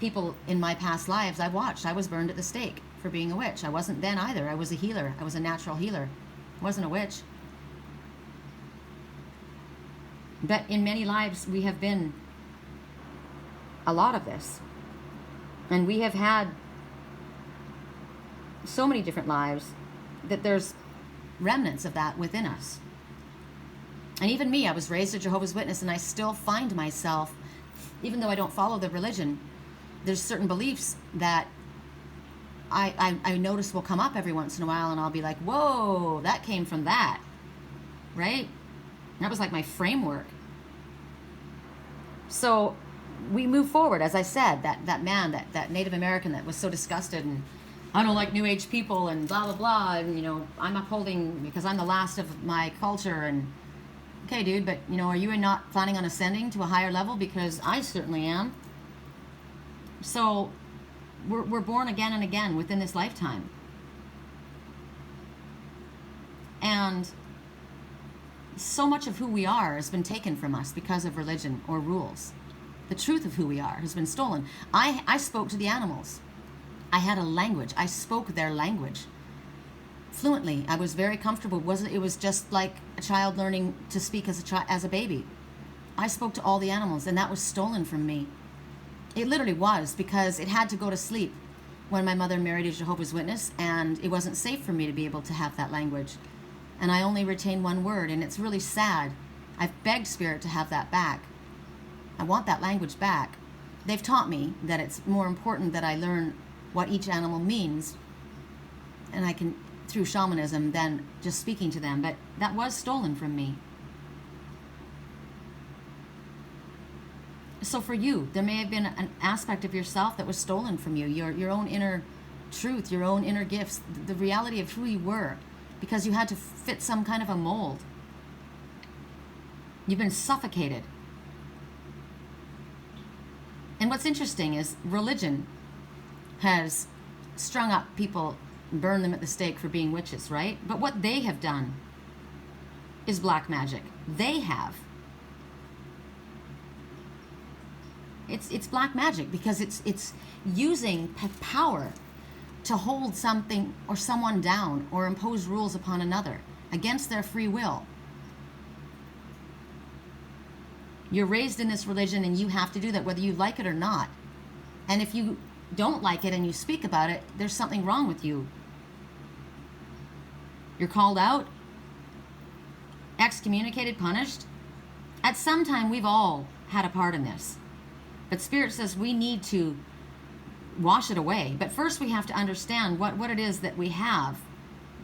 S1: People in my past lives I've watched. I was burned at the stake for being a witch. I wasn't then either. I was a healer. I was a natural healer. I wasn't a witch. But in many lives we have been a lot of this. And we have had so many different lives, that there's remnants of that within us. And even me, I was raised a Jehovah's Witness, and I still find myself, even though I don't follow the religion, there's certain beliefs that I notice will come up every once in a while, and I'll be like, whoa, that came from that, right? That was like my framework. So we move forward, as I said, that man, that Native American that was so disgusted, and I don't like New Age people, and blah, blah, blah, and, you know, I'm upholding because I'm the last of my culture, and okay, dude, but, you know, are you not planning on ascending to a higher level? Because I certainly am. So we're born again and again within this lifetime. And so much of who we are has been taken from us because of religion or rules. The truth of who we are has been stolen. I spoke to the animals. I had a language. I spoke their language fluently. I was very comfortable. It was just like a child learning to speak as a baby. I spoke to all the animals, and that was stolen from me. It literally was, because it had to go to sleep when my mother married a Jehovah's Witness, and it wasn't safe for me to be able to have that language. And I only retain one word, and it's really sad. I've begged Spirit to have that back. I want that language back. They've taught me that it's more important that I learn what each animal means, and I can, through shamanism, than just speaking to them. But that was stolen from me. So for you, there may have been an aspect of yourself that was stolen from you, your own inner truth, your own inner gifts, the reality of who you were, because you had to fit some kind of a mold. You've been suffocated. And what's interesting is religion has strung up people, burned them at the stake for being witches, right? But what they have done is black magic. They have. It's black magic, because it's using power to hold something or someone down or impose rules upon another against their free will. You're raised in this religion, and you have to do that whether you like it or not. And if you don't like it and you speak about it, there's something wrong with you. You're called out, excommunicated, punished. At some time, we've all had a part in this. But Spirit says we need to wash it away. But first we have to understand what it is that we have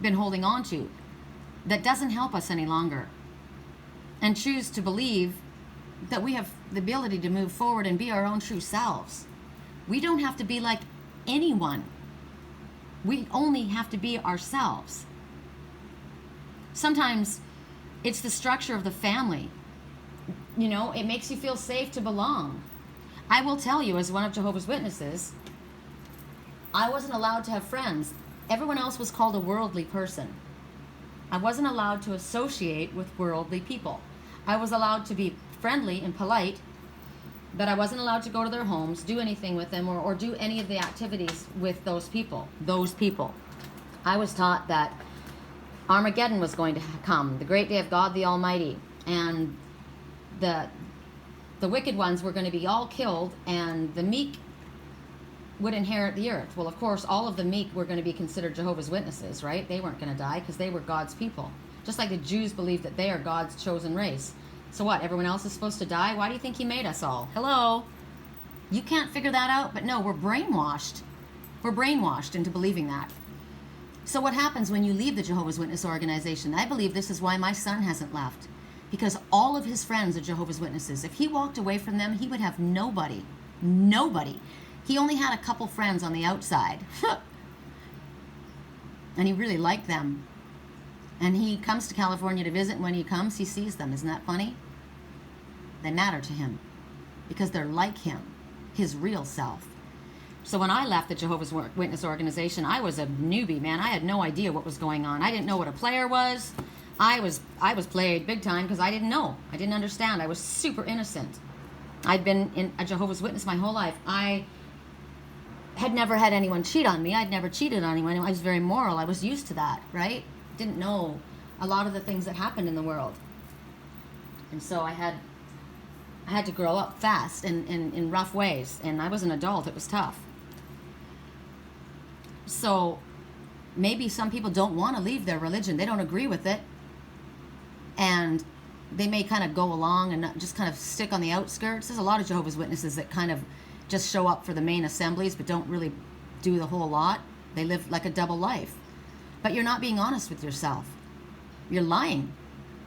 S1: been holding on to that doesn't help us any longer. And choose to believe that we have the ability to move forward and be our own true selves. We don't have to be like anyone. We only have to be ourselves. Sometimes it's the structure of the family. You know, it makes you feel safe to belong. I will tell you, as one of Jehovah's Witnesses, I wasn't allowed to have friends. Everyone else was called a worldly person. I wasn't allowed to associate with worldly people. I was allowed to be friendly and polite, but I wasn't allowed to go to their homes, do anything with them, or do any of the activities with those people. I was taught that Armageddon was going to come, the great day of God the Almighty, and the wicked ones were going to be all killed, and the meek would inherit the earth. Well, of course, all of the meek were going to be considered Jehovah's Witnesses, right? They weren't going to die because they were God's people. Just like the Jews believe that they are God's chosen race. So what, everyone else is supposed to die? Why do you think he made us all? Hello? You can't figure that out? But no, we're brainwashed. We're brainwashed into believing that. So what happens when you leave the Jehovah's Witness organization? I believe this is why my son hasn't left. Because all of his friends are Jehovah's Witnesses. If he walked away from them, he would have nobody. Nobody. He only had a couple friends on the outside. And he really liked them. And he comes to California to visit, and when he comes, he sees them. Isn't that funny? They matter to him because they're like him, his real self. So when I left the Jehovah's Witness organization, I was a newbie, man. I had no idea what was going on. I didn't know what a player was. I was played big time because I didn't know. I didn't understand. I was super innocent. I'd been in a Jehovah's Witness my whole life. I had never had anyone cheat on me. I'd never cheated on anyone. I was very moral. I was used to that, right? Didn't know a lot of the things that happened in the world. And so I had to grow up fast and in rough ways. And I was an adult. It was tough. So maybe some people don't want to leave their religion. They don't agree with it. And they may kind of go along and not just kind of stick on the outskirts. There's a lot of Jehovah's Witnesses that kind of just show up for the main assemblies but don't really do the whole lot. They live like a double life. But you're not being honest with yourself. You're lying.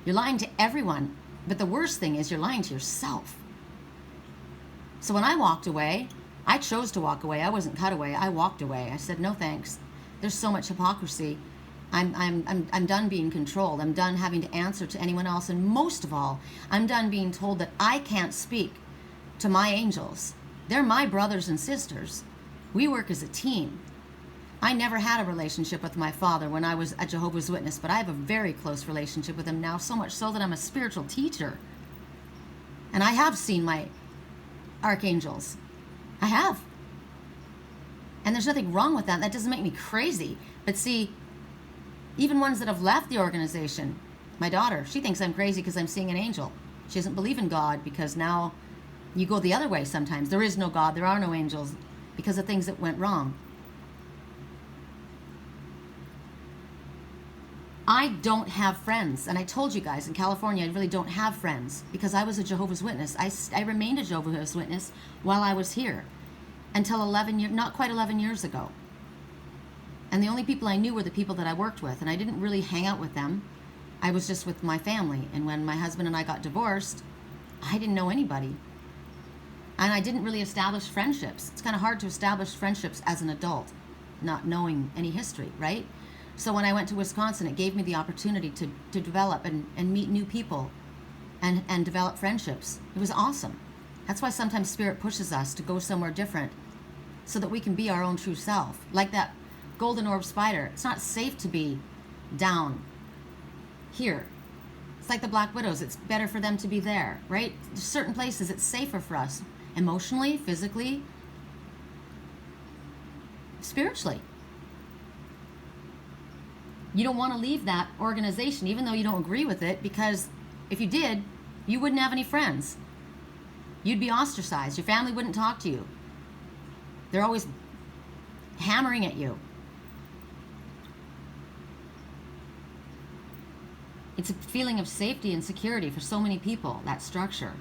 S1: You're lying to everyone. But the worst thing is you're lying to yourself. So when I walked away, I chose to walk away. I wasn't cut away. I walked away. I said, no thanks. There's so much hypocrisy. I'm done being controlled. I'm done having to answer to anyone else. And most of all, I'm done being told that I can't speak to my angels. They're my brothers and sisters. We work as a team. I never had a relationship with my father when I was a Jehovah's Witness, but I have a very close relationship with him now, so much so that I'm a spiritual teacher. And I have seen my archangels. I have. And there's nothing wrong with that. That doesn't make me crazy. But see, even ones that have left the organization, my daughter, she thinks I'm crazy because I'm seeing an angel. She doesn't believe in God because now you go the other way sometimes. There is no God. There are no angels because of things that went wrong. I don't have friends. And I told you guys, in California, I really don't have friends because I was a Jehovah's Witness. I remained a Jehovah's Witness while I was here until not quite 11 years ago. And the only people I knew were the people that I worked with. And I didn't really hang out with them. I was just with my family. And when my husband and I got divorced, I didn't know anybody. And I didn't really establish friendships. It's kind of hard to establish friendships as an adult, not knowing any history, right? So when I went to Wisconsin, it gave me the opportunity to develop and meet new people and develop friendships. It was awesome. That's why sometimes Spirit pushes us to go somewhere different so that we can be our own true self. Like that golden orb spider. It's not safe to be down here. It's like the Black Widows. It's better for them to be there, right? There's certain places it's safer for us, emotionally, physically, spiritually. You don't want to leave that organization, even though you don't agree with it, because if you did, you wouldn't have any friends. You'd be ostracized. Your family wouldn't talk to you. They're always hammering at you. It's a feeling of safety and security for so many people, that structure.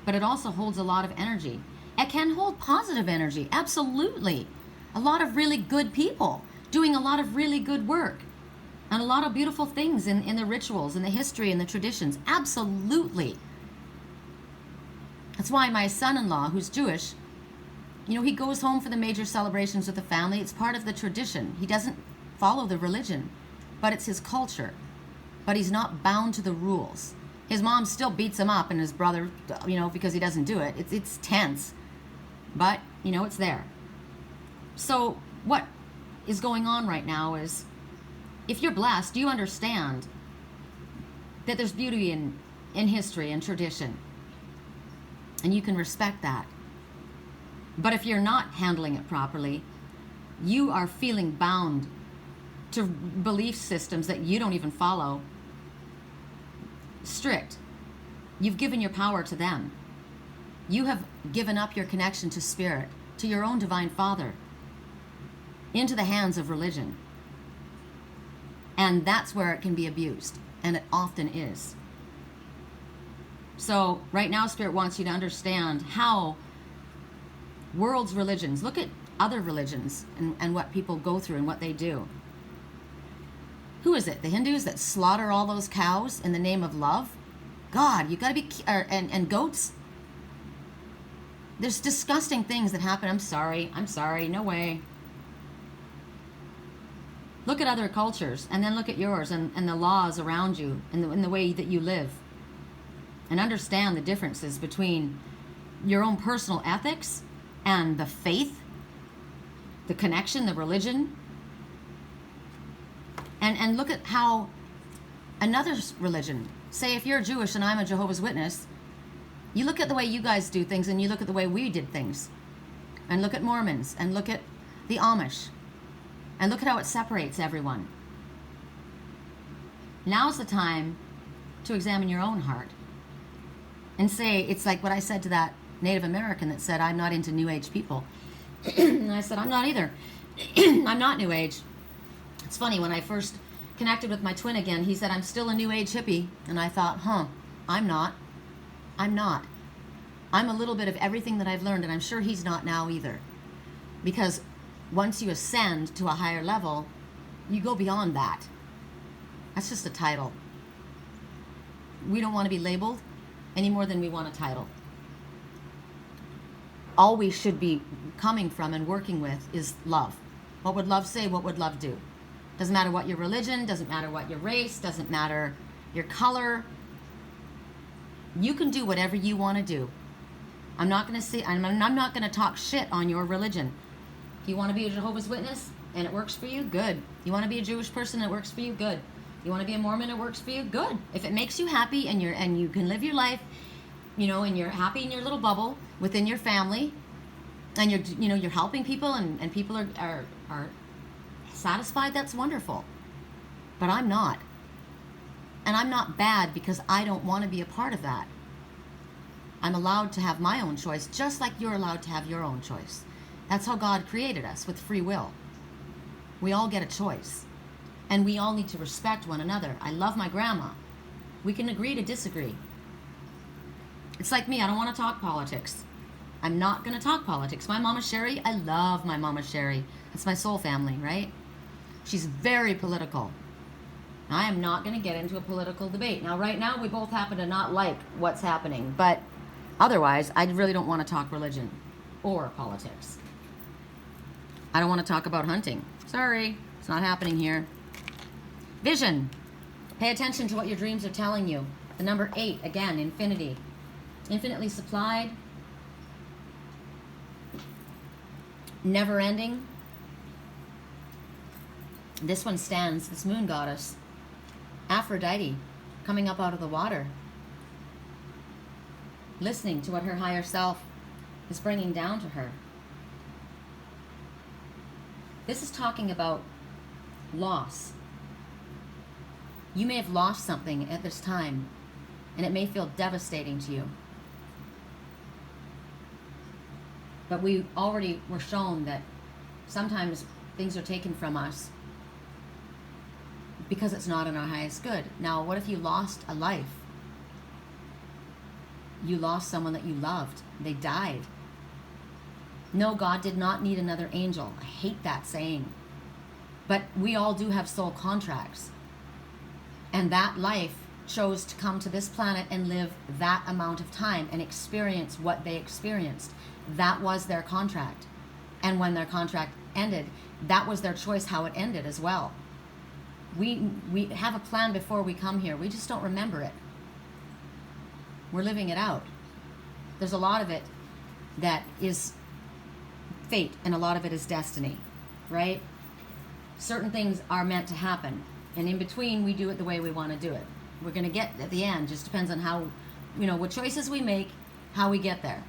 S1: But it also holds a lot of energy. It can hold positive energy, absolutely. A lot of really good people doing a lot of really good work and a lot of beautiful things in the rituals and the history and the traditions, absolutely. That's why my son-in-law, who's Jewish, he goes home for the major celebrations with the family. It's part of the tradition. He doesn't follow the religion, but it's his culture. But he's not bound to the rules. His mom still beats him up and his brother, because he doesn't do it. It's tense, but, it's there. So what is going on right now is, if you're blessed, you understand that there's beauty in history and tradition. And you can respect that. But if you're not handling it properly, you are feeling bound to belief systems that you don't even follow. Strict. You've given your power to them. You have given up your connection to Spirit, to your own Divine Father, into the hands of religion. And that's where it can be abused. And it often is. So right now, Spirit wants you to understand how world's religions, look at other religions and what people go through and what they do. Who is it? The Hindus that slaughter all those cows in the name of love? God, you gotta be, and goats? There's disgusting things that happen. I'm sorry, no way. Look at other cultures, and then look at yours and the laws around you and the way that you live. And understand the differences between your own personal ethics and the faith, the connection, the religion. And look at how another religion, say if you're Jewish and I'm a Jehovah's Witness, you look at the way you guys do things and you look at the way we did things. And look at Mormons and look at the Amish. And look at how it separates everyone. Now's the time to examine your own heart. And say, it's like what I said to that Native American that said, I'm not into New Age people. And I said, I'm not either. I'm not New Age. It's funny, when I first connected with my twin again, he said, I'm still a new age hippie. And I thought, I'm not. I'm not. I'm a little bit of everything that I've learned, and I'm sure he's not now either. Because once you ascend to a higher level, you go beyond that. That's just a title. We don't want to be labeled any more than we want a title. All we should be coming from and working with is love. What would love say? What would love do? Doesn't matter what your religion, doesn't matter what your race, doesn't matter your color. You can do whatever you want to do. I'm not going to say, I'm not going to talk shit on your religion. If you want to be a Jehovah's Witness and it works for you, good. You want to be a Jewish person and it works for you, good. You want to be a Mormon and it works for you, good. If it makes you happy and you can live your life, and you're happy in your little bubble within your family, and you're helping people and people are satisfied, that's wonderful. But I'm not. And I'm not bad because I don't want to be a part of that. I'm allowed to have my own choice, just like you're allowed to have your own choice. That's how God created us, with free will. We all get a choice. And we all need to respect one another. I love my grandma. We can agree to disagree. It's like me, I don't want to talk politics. I'm not going to talk politics. My Mama Sherry, I love my Mama Sherry. That's my soul family, right? She's very political. I am not going to get into a political debate. Now, right now, we both happen to not like what's happening, but otherwise, I really don't want to talk religion or politics. I don't want to talk about hunting. Sorry, it's not happening here. Vision. Pay attention to what your dreams are telling you. The number 8, again, infinity. Infinitely supplied. Never ending. This one stands, this moon goddess, Aphrodite, coming up out of the water, listening to what her higher self is bringing down to her. This is talking about loss. You may have lost something at this time, and it may feel devastating to you. But we already were shown that sometimes things are taken from us because it's not in our highest good. Now, what if you lost a life? You lost someone that you loved. They died. No, God did not need another angel. I hate that saying. But we all do have soul contracts. And that life chose to come to this planet and live that amount of time and experience what they experienced. That was their contract. And when their contract ended, that was their choice how it ended as well. We have a plan before we come here. We just don't remember it. We're living it out. There's a lot of it that is fate, and a lot of it is destiny, right? Certain things are meant to happen, and in between, we do it the way we want to do it. We're going to get at the end. Just depends on how, what choices we make, how we get there.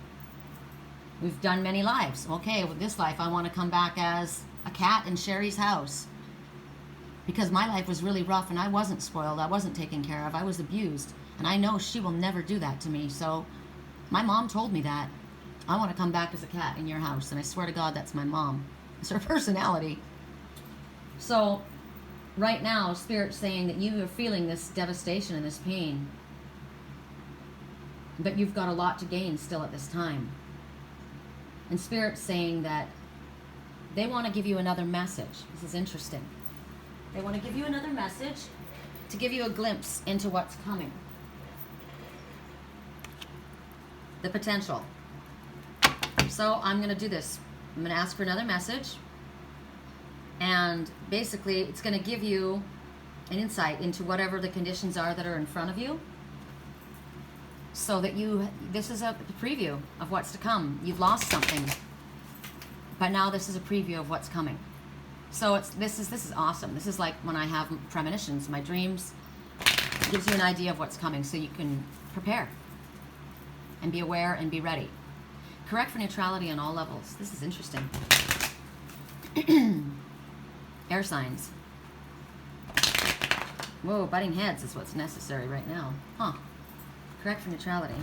S1: We've done many lives. Okay, with this life, I want to come back as a cat in Sherry's house because my life was really rough and I wasn't spoiled. I wasn't taken care of. I was abused. And I know she will never do that to me. So my mom told me that. I want to come back as a cat in your house. And I swear to God, that's my mom. It's her personality. So right now, Spirit's saying that you are feeling this devastation and this pain. But you've got a lot to gain still at this time. And Spirit's saying that they want to give you another message. This is interesting. They want to give you another message to give you a glimpse into what's coming. The potential. So I'm going to do this. I'm going to ask for another message. And basically, it's going to give you an insight into whatever the conditions are that are in front of you. So that this is a preview of what's to come. You've lost something. But now this is a preview of what's coming. So this is awesome. This is like when I have premonitions, my dreams. It gives you an idea of what's coming so you can prepare and be aware and be ready. Correct for neutrality on all levels. This is interesting. Air signs. Whoa, butting heads is what's necessary right now. Huh. Correct for neutrality.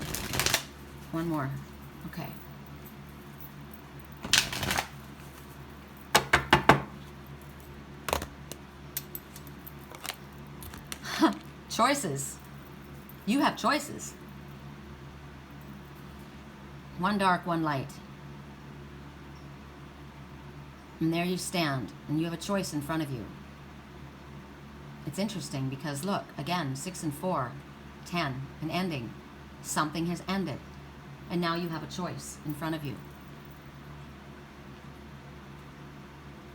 S1: One more. Okay. choices. You have choices. One dark, one light. And there you stand, and you have a choice in front of you. It's interesting because look, again, 6 and 4, 10, an ending. Something has ended, and now you have a choice in front of you.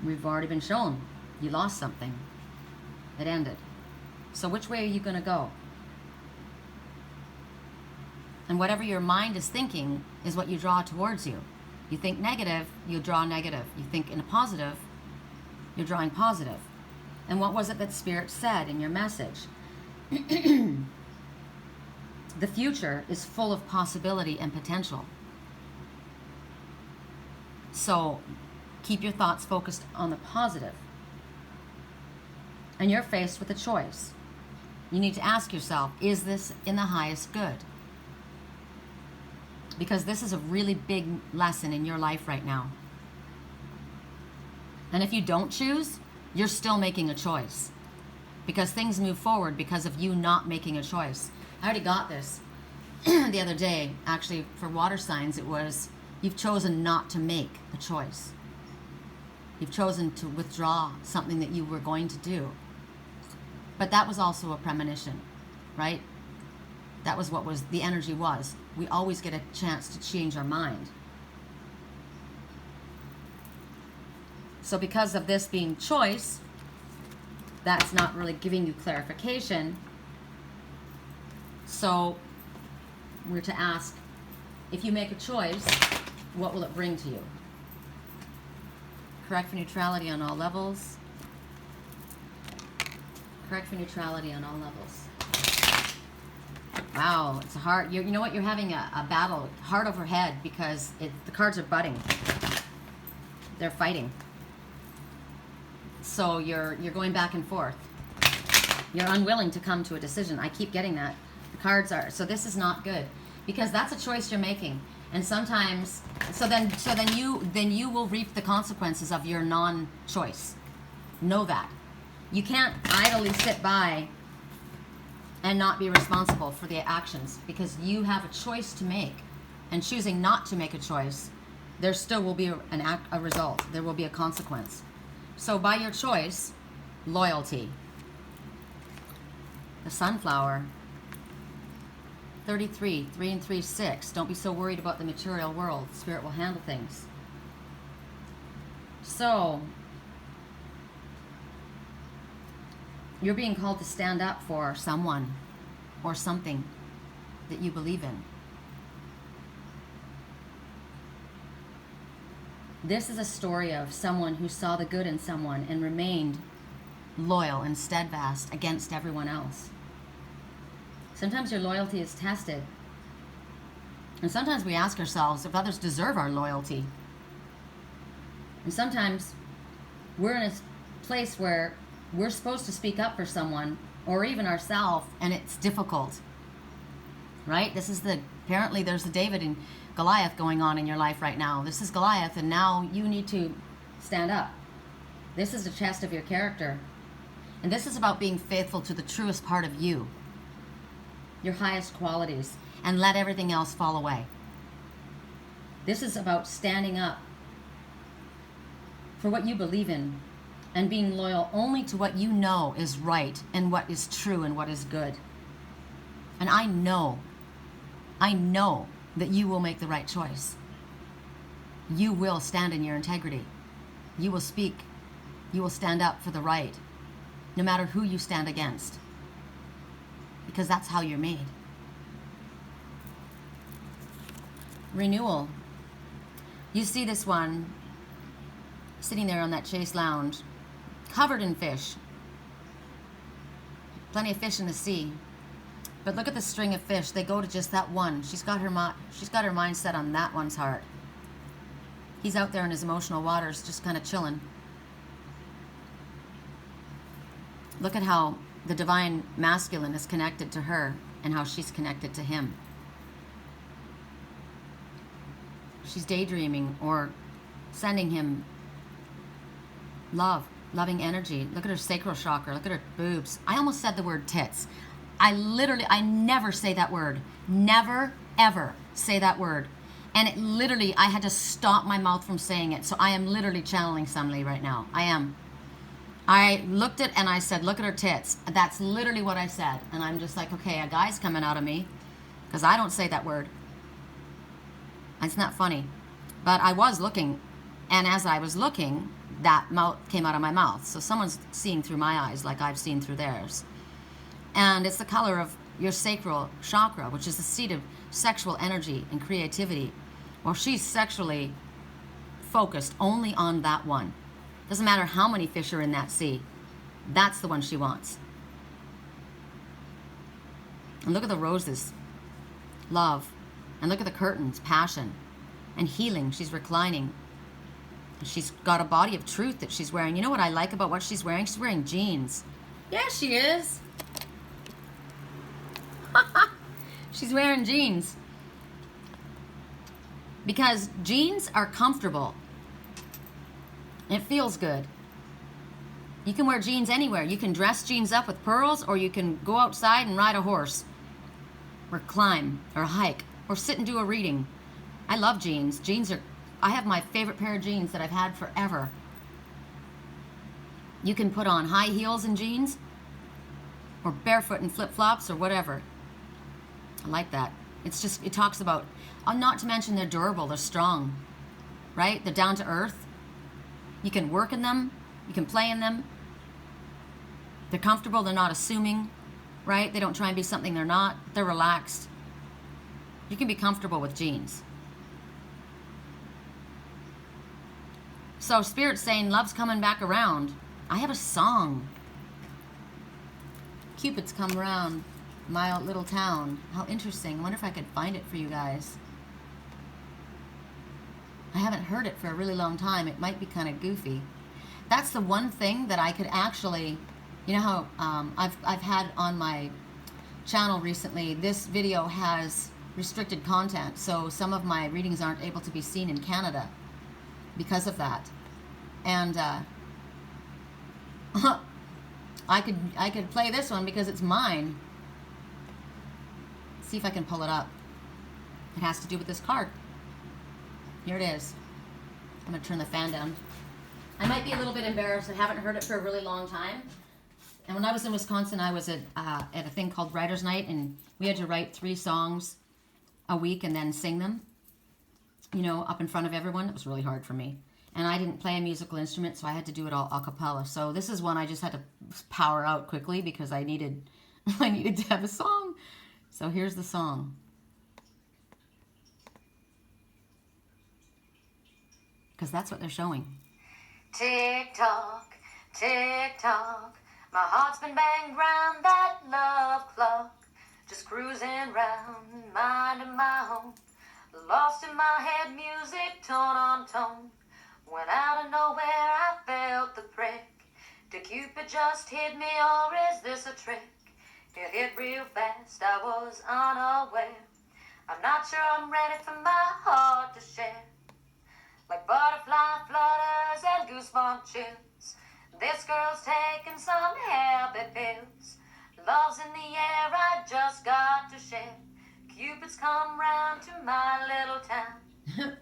S1: We've already been shown you lost something. It ended. So which way are you going to go? And whatever your mind is thinking is what you draw towards you. You think negative, you draw negative. You think in a positive, you're drawing positive. And what was it that Spirit said in your message? The future is full of possibility and potential. So keep your thoughts focused on the positive. And you're faced with a choice. You need to ask yourself, is this in the highest good? Because this is a really big lesson in your life right now. And if you don't choose, you're still making a choice. Because things move forward because of you not making a choice. I already got this the other day. Actually, for water signs, it was, you've chosen not to make a choice. You've chosen to withdraw something that you were going to do. But that was also a premonition, right? That was what the energy was. We always get a chance to change our mind. So because of this being choice, that's not really giving you clarification. So we're to ask, if you make a choice, what will it bring to you? Correct for neutrality on all levels. Correct for neutrality on all levels. Wow, it's hard. You know what? You're having a battle, heart over head, because the cards are butting. They're fighting. So you're going back and forth. You're unwilling to come to a decision. I keep getting that. The cards are, so this is not good, because that's a choice you're making. And sometimes, so then you will reap the consequences of your non-choice. Know that. You can't idly sit by and not be responsible for the actions, because you have a choice to make. And choosing not to make a choice, there still will be a result. There will be a consequence. So by your choice, loyalty. The sunflower. 33, 3 and 3, 6. Don't be so worried about the material world. Spirit will handle things. So, you're being called to stand up for someone or something that you believe in. This is a story of someone who saw the good in someone and remained loyal and steadfast against everyone else. Sometimes your loyalty is tested. And sometimes we ask ourselves if others deserve our loyalty. And sometimes we're in a place where we're supposed to speak up for someone or even ourselves, and it's difficult. Right? Apparently there's the David and Goliath going on in your life right now. This is Goliath, and now you need to stand up. This is the test of your character. And this is about being faithful to the truest part of you, your highest qualities, and let everything else fall away. This is about standing up for what you believe in and being loyal only to what you know is right and what is true and what is good. And I know that you will make the right choice. You will stand in your integrity. You will speak. You will stand up for the right, no matter who you stand against, because that's how you're made. Renewal. You see this one sitting there on that chase lounge, covered in fish. Plenty of fish in the sea. But look at the string of fish. They go to just that one. She's got her mind set on that one's heart. He's out there in his emotional waters, just kind of chilling. Look at how the divine masculine is connected to her and how she's connected to him. She's daydreaming or sending him loving energy. Look at her sacral chakra. Look at her boobs. I almost said the word tits. I never say that word. Never, ever say that word. And it literally, I had to stop my mouth from saying it. So I am literally channeling somebody right now. I am. I looked at and I said, look at her tits. That's literally what I said. And I'm just like, okay, a guy's coming out of me because I don't say that word. It's not funny. But I was looking, and as I was looking, that mouth came out of my mouth. So someone's seeing through my eyes like I've seen through theirs. And it's the color of your sacral chakra, which is the seat of sexual energy and creativity. Well, she's sexually focused only on that one. Doesn't matter how many fish are in that sea. That's the one she wants. And look at the roses. Love. And look at the curtains. Passion. And healing. She's reclining. And she's got a body of truth that she's wearing. You know what I like about what she's wearing? She's wearing jeans. Yeah, she is. She's wearing jeans. Because jeans are comfortable. It feels good. You can wear jeans anywhere. You can dress jeans up with pearls, or you can go outside and ride a horse, or climb, or hike, or sit and do a reading. I love jeans. I have my favorite pair of jeans that I've had forever. You can put on high heels and jeans, or barefoot and flip-flops, or whatever. I like that. It talks about, not to mention they're durable, they're strong, right? They're down to earth. You can work in them. You can play in them. They're comfortable. They're not assuming, right? They don't try and be something they're not. They're relaxed. You can be comfortable with jeans. So Spirit's saying love's coming back around. I have a song. Cupid's come around my little town. How interesting. I wonder if I could find it for you guys. I haven't heard it for a really long time. It might be kind of goofy. That's the one thing that I could actually, you know how I've had on my channel recently, this video has restricted content, so some of my readings aren't able to be seen in Canada because of that. And I could play this one because it's mine. See if I can pull it up. It has to do with this card. Here it is. I'm going to turn the fan down. I might be a little bit embarrassed. I haven't heard it for a really long time. And when I was in Wisconsin, I was at a thing called Writer's Night, and we had to write 3 songs a week and then sing them, you know, up in front of everyone. It was really hard for me. And I didn't play a musical instrument, so I had to do it all a cappella. So this is one I just had to power out quickly because I needed to have a song. So here's the song. Because that's what they're showing. Tick-tock, tick-tock, my heart's been banged round that love clock, just cruising round, minding my own, lost in my head, music tone on tone, when out of nowhere I felt the prick. Did Cupid just hit me, or is this a trick? It hit real fast, I was unaware, I'm not sure I'm ready for my heart to share. Like butterfly flutters and goosebump chills, this girl's taking some happy pills. Love's in the air, I just got to share. Cupid's come round to my little town.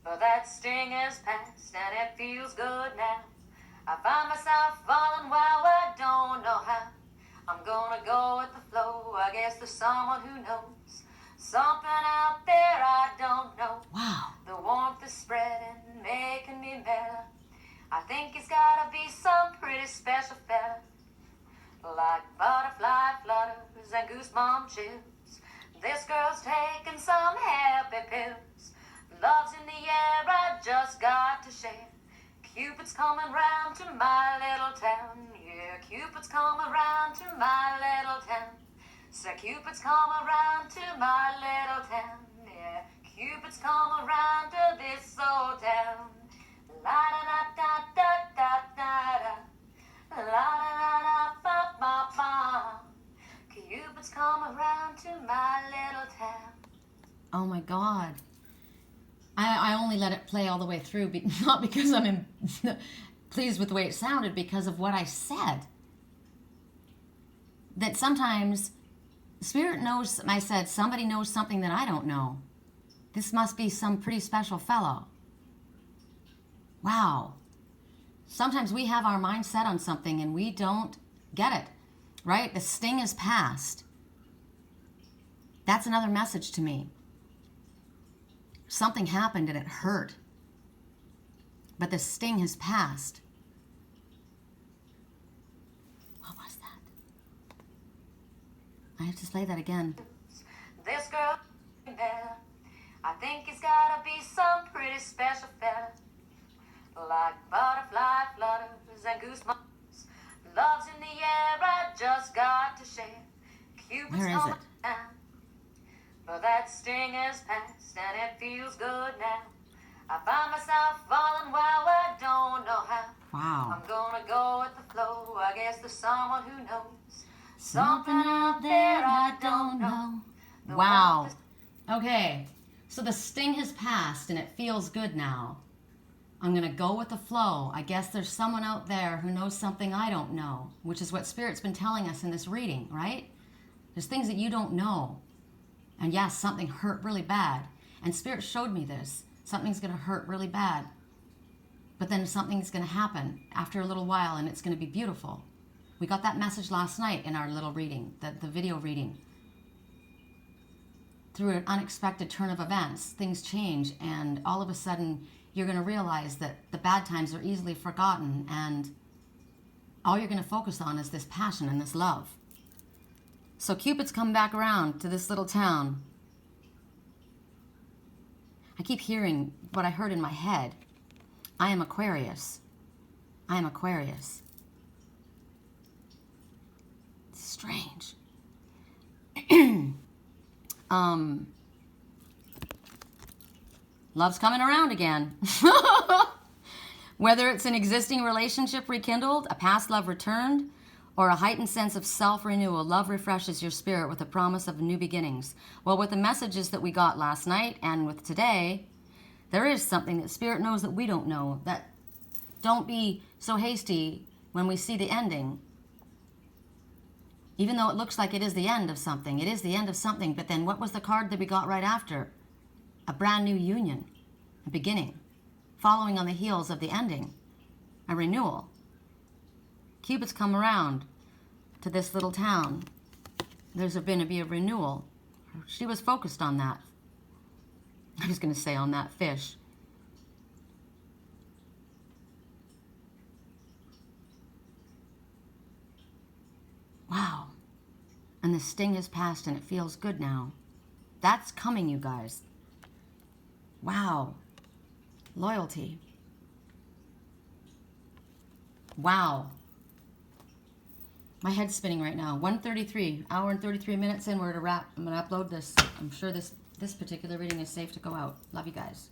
S1: But that sting is past and it feels good now. I find myself falling, wow, I don't know how. I'm gonna go with the flow, I guess there's someone who knows. Something out there I don't know. Wow. The warmth is spreading, making me melt. I think it's gotta be some pretty special fella. Like butterfly flutters and goosebump chills, this girl's taking some happy pills. Love's in the air, I just got to share. Cupid's coming round to my little town. Yeah, Cupid's coming round to my little town. So Cupid's come around to my little town. Yeah, Cupid's come around to this old town. La da da da da da da da. La da da da ba ba ba. Cupid's come around to my little town. Oh my God. I only let it play all the way through, not because I'm pleased with the way it sounded, because of what I said. That sometimes Spirit knows, I said, somebody knows something that I don't know. This must be some pretty special fellow. Wow. Sometimes we have our mind set on something and we don't get it, right? The sting is past. That's another message to me. Something happened and it hurt. But the sting has passed. What was that? I have to play that again.
S2: This girl, I think it's gotta be some pretty special fella. Like butterfly flutters and goosebumps. Love's in the air, I just got to share. Cupid's
S1: Where is
S2: coming
S1: it?
S2: down. But that sting is past and it feels good now. I find myself falling, well, I don't know how.
S1: Wow.
S2: I'm gonna go with the flow. I guess there's someone who knows something out there I don't know.
S1: Wow. Okay. So the sting has passed and it feels good now. I'm going to go with the flow. I guess there's someone out there who knows something I don't know, which is what Spirit's been telling us in this reading, right? There's things that you don't know. And yes, something hurt really bad. And Spirit showed me this. Something's going to hurt really bad. But then something's going to happen after a little while and it's going to be beautiful. We got that message last night in our little reading, the video reading. Through an unexpected turn of events, things change and all of a sudden you're going to realize that the bad times are easily forgotten and all you're going to focus on is this passion and this love. So Cupid's come back around to this little town. I keep hearing what I heard in my head. I am Aquarius. I am Aquarius. It's strange. Love's coming around again. Whether it's an existing relationship rekindled, a past love returned, or a heightened sense of self-renewal, love refreshes your spirit with the promise of new beginnings. Well, with the messages that we got last night and with today, there is something that Spirit knows that we don't know. That don't be so hasty when we see the ending. Even though it looks like it is the end of something, it is the end of something. But then what was the card that we got right after? A brand new union, a beginning, following on the heels of the ending, a renewal. Cupid's come around to this little town. There's going to be a renewal. She was focused on that. I was going to say on that fish. Wow. And the sting has passed and it feels good now. That's coming, you guys. Wow. Loyalty. Wow. My head's spinning right now. 1:33, hour and 33 minutes in. We're to wrap. I'm going to upload this. I'm sure this particular reading is safe to go out. Love you guys.